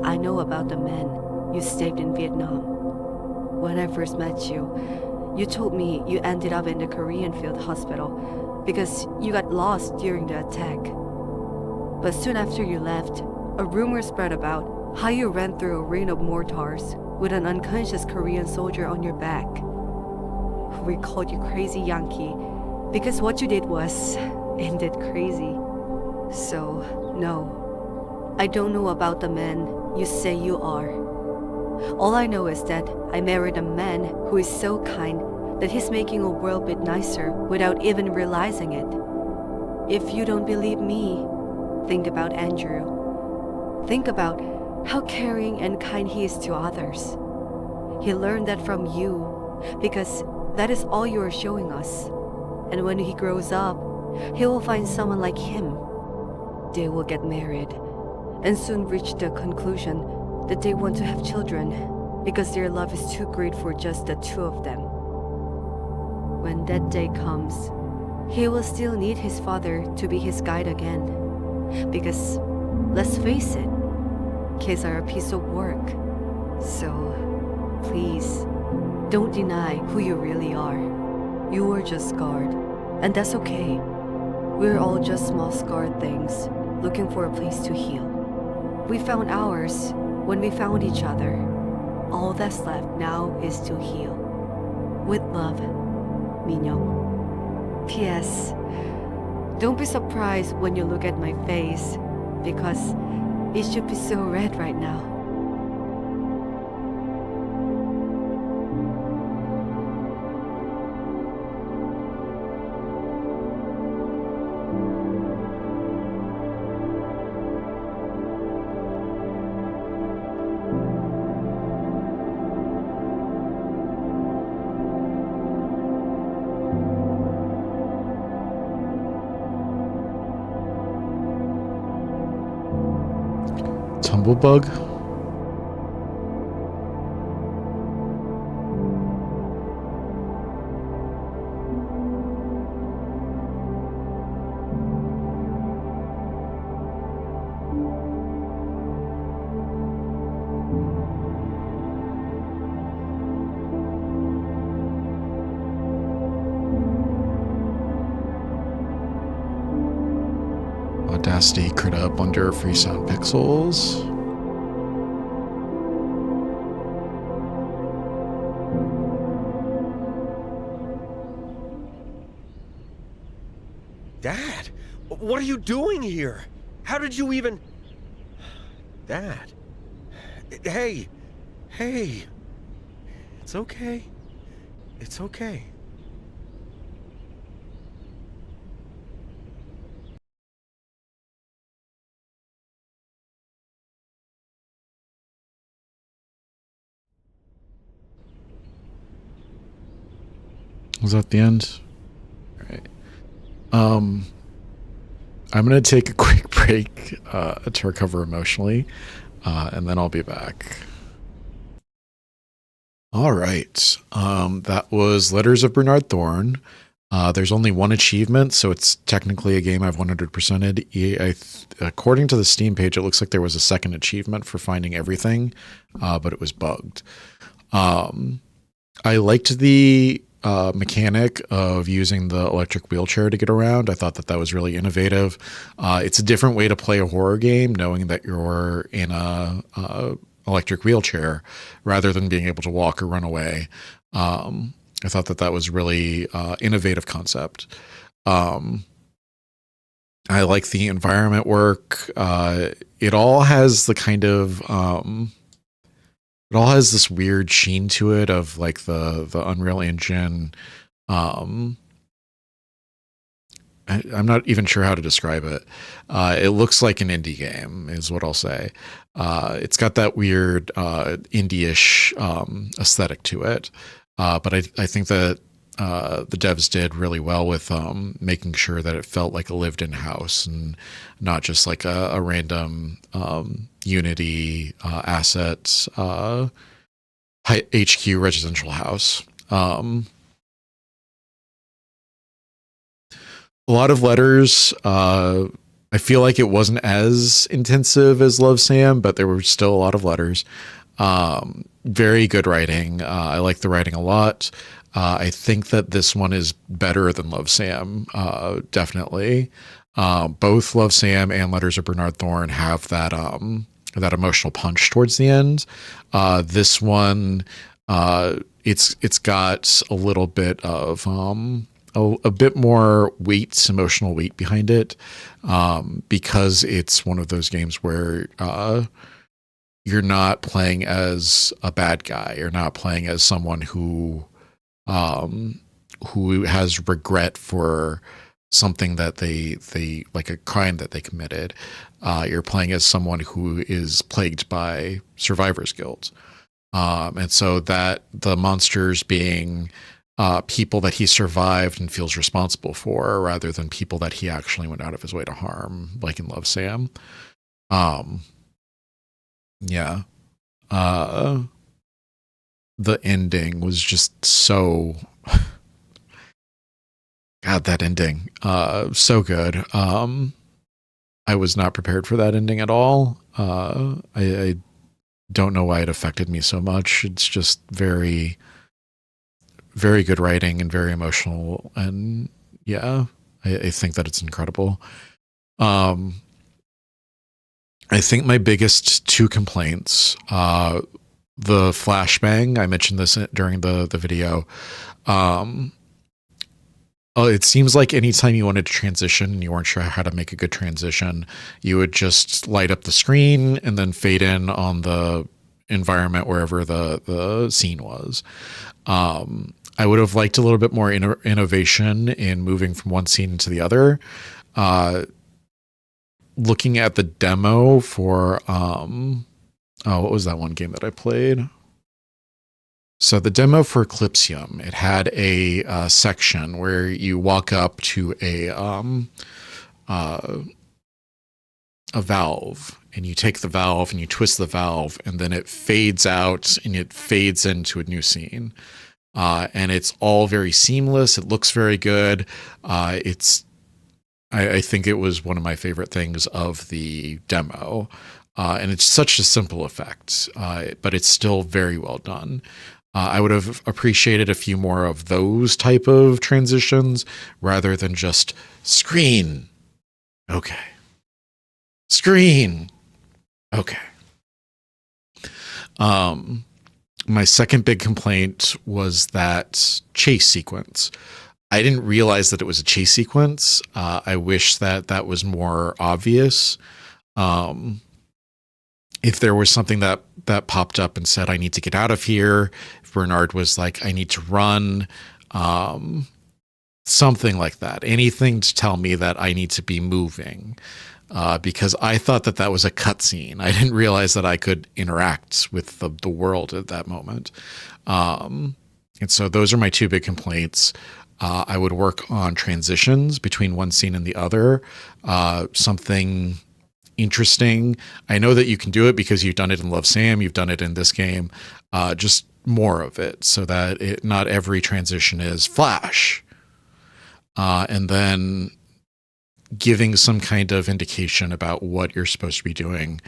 I know about the men you saved in Vietnam. When I first met you, you told me you ended up in the Korean field hospital because you got lost during the attack. But soon after you left, a rumor spread about how you ran through a rain of mortars with an unconscious Korean soldier on your back. We called you Crazy Yankee because what you did was indeed crazy. So, no, I don't know about the man you say you are. All I know is that I married a man who is so kind that he's making a world a bit nicer without even realizing it. If you don't believe me, think about Andrew. Think about how caring and kind he is to others. He learned that from you because that is all you are showing us. And when he grows up, he will find someone like him. They will get married and soon reach the conclusion that they want to have children because their love is too great for just the two of them. When that day comes, he will still need his father to be his guide again. Because, let's face it, kids are a piece of work. So, please, don't deny who you really are. You are just scarred, and that's okay. We're all just small scarred things looking for a place to heal. We found ours when we found each other. All that's left now is to heal. With love, Minyoung. P.S. Don't be surprised when you look at my face, because it should be so red right now. Tumblebug? Audacity crit up under Freesound pixels. Dad, what are you doing here? How did you even... Dad. Hey. It's okay. It's okay. Was that the end? All right. I'm going to take a quick break to recover emotionally, and then I'll be back. All right. That was Letters of Bernard Thorne. There's only one achievement, so it's technically a game I've 100%ed. According to the Steam page, it looks like there was a second achievement for finding everything, but it was bugged. I liked the mechanic of using the electric wheelchair to get around. I thought that was really innovative. It's a different way to play a horror game, knowing that you're in a electric wheelchair rather than being able to walk or run away. I thought that was really innovative concept. I like the environment work. It all has the kind of it all has this weird sheen to it of like the Unreal Engine. I'm not even sure how to describe it. It looks like an indie game is what I'll say. It's got that weird indie-ish aesthetic to it. But I think that the devs did really well with making sure that it felt like a lived-in house and not just like a random Unity assets HQ residential house. A lot of letters I feel like it wasn't as intensive as Love Sam, but there were still a lot of letters. Very good writing. I like the writing a lot. I think that this one is better than Love Sam, definitely. Both Love Sam and Letters of Bernard Thorne have that that emotional punch towards the end. This one, it's got a little bit of a bit more weight, emotional weight behind it, because it's one of those games where you're not playing as a bad guy. You're not playing as someone who has regret for something that they like, a crime that they committed. You're playing as someone who is plagued by survivor's guilt. And so that the monsters being people that he survived and feels responsible for, rather than people that he actually went out of his way to harm, like in Love Sam. Yeah. The ending was just so God, that ending. So good. I was not prepared for that ending at all. I don't know why it affected me so much. It's just very, very good writing and very emotional. And yeah, I think that it's incredible. I think my biggest two complaints, the flashbang, I mentioned this during the video. It seems like anytime you wanted to transition and you weren't sure how to make a good transition, you would just light up the screen and then fade in on the environment wherever the scene was. I would have liked a little bit more innovation in moving from one scene to the other. Looking at the demo for, what was that one game that I played? So the demo for Eclipsium, it had a section where you walk up to a valve, and you take the valve and you twist the valve, and then it fades out and it fades into a new scene. And it's all very seamless. It looks very good. I think it was one of my favorite things of the demo. And it's such a simple effect, but it's still very well done. I would have appreciated a few more of those type of transitions rather than just screen. Okay. Screen. Okay. My second big complaint was that chase sequence. I didn't realize that it was a chase sequence. I wish that was more obvious. If there was something that popped up and said, I need to get out of here, if Bernard was like, I need to run, something like that, anything to tell me that I need to be moving, because I thought that was a cutscene. I didn't realize that I could interact with the world at that moment. And so those are my two big complaints. I would work on transitions between one scene and the other, something interesting. I know that you can do it because you've done it in Love Sam, you've done it in this game, just more of it so that not every transition is flash. And then giving some kind of indication about what you're supposed to be doing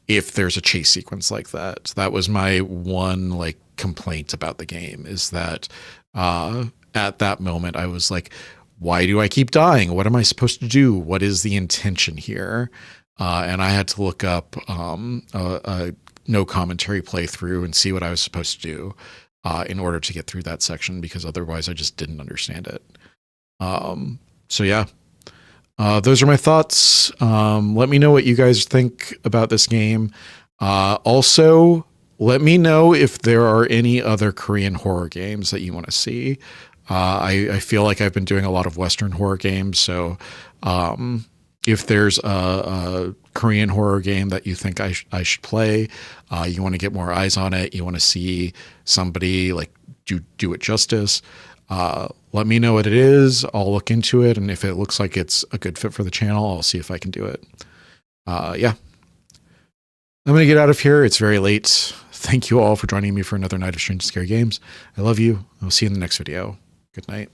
if there's a chase sequence like that. So that was my one complaint about the game, is that at that moment I was like, why do I keep dying? What am I supposed to do? What is the intention here? And I had to look up a no commentary playthrough and see what I was supposed to do in order to get through that section, because otherwise I just didn't understand it. So yeah, those are my thoughts. Let me know what you guys think about this game. Also, let me know if there are any other Korean horror games that you want to see. I feel like I've been doing a lot of Western horror games, so if there's a Korean horror game that you think I should play, you want to get more eyes on it, you want to see somebody do it justice, let me know what it is. I'll look into it, and if it looks like it's a good fit for the channel, I'll see if I can do it. Yeah. I'm going to get out of here. It's very late. Thank you all for joining me for another night of Strange and Scary Games. I love you. I'll see you in the next video. Good night.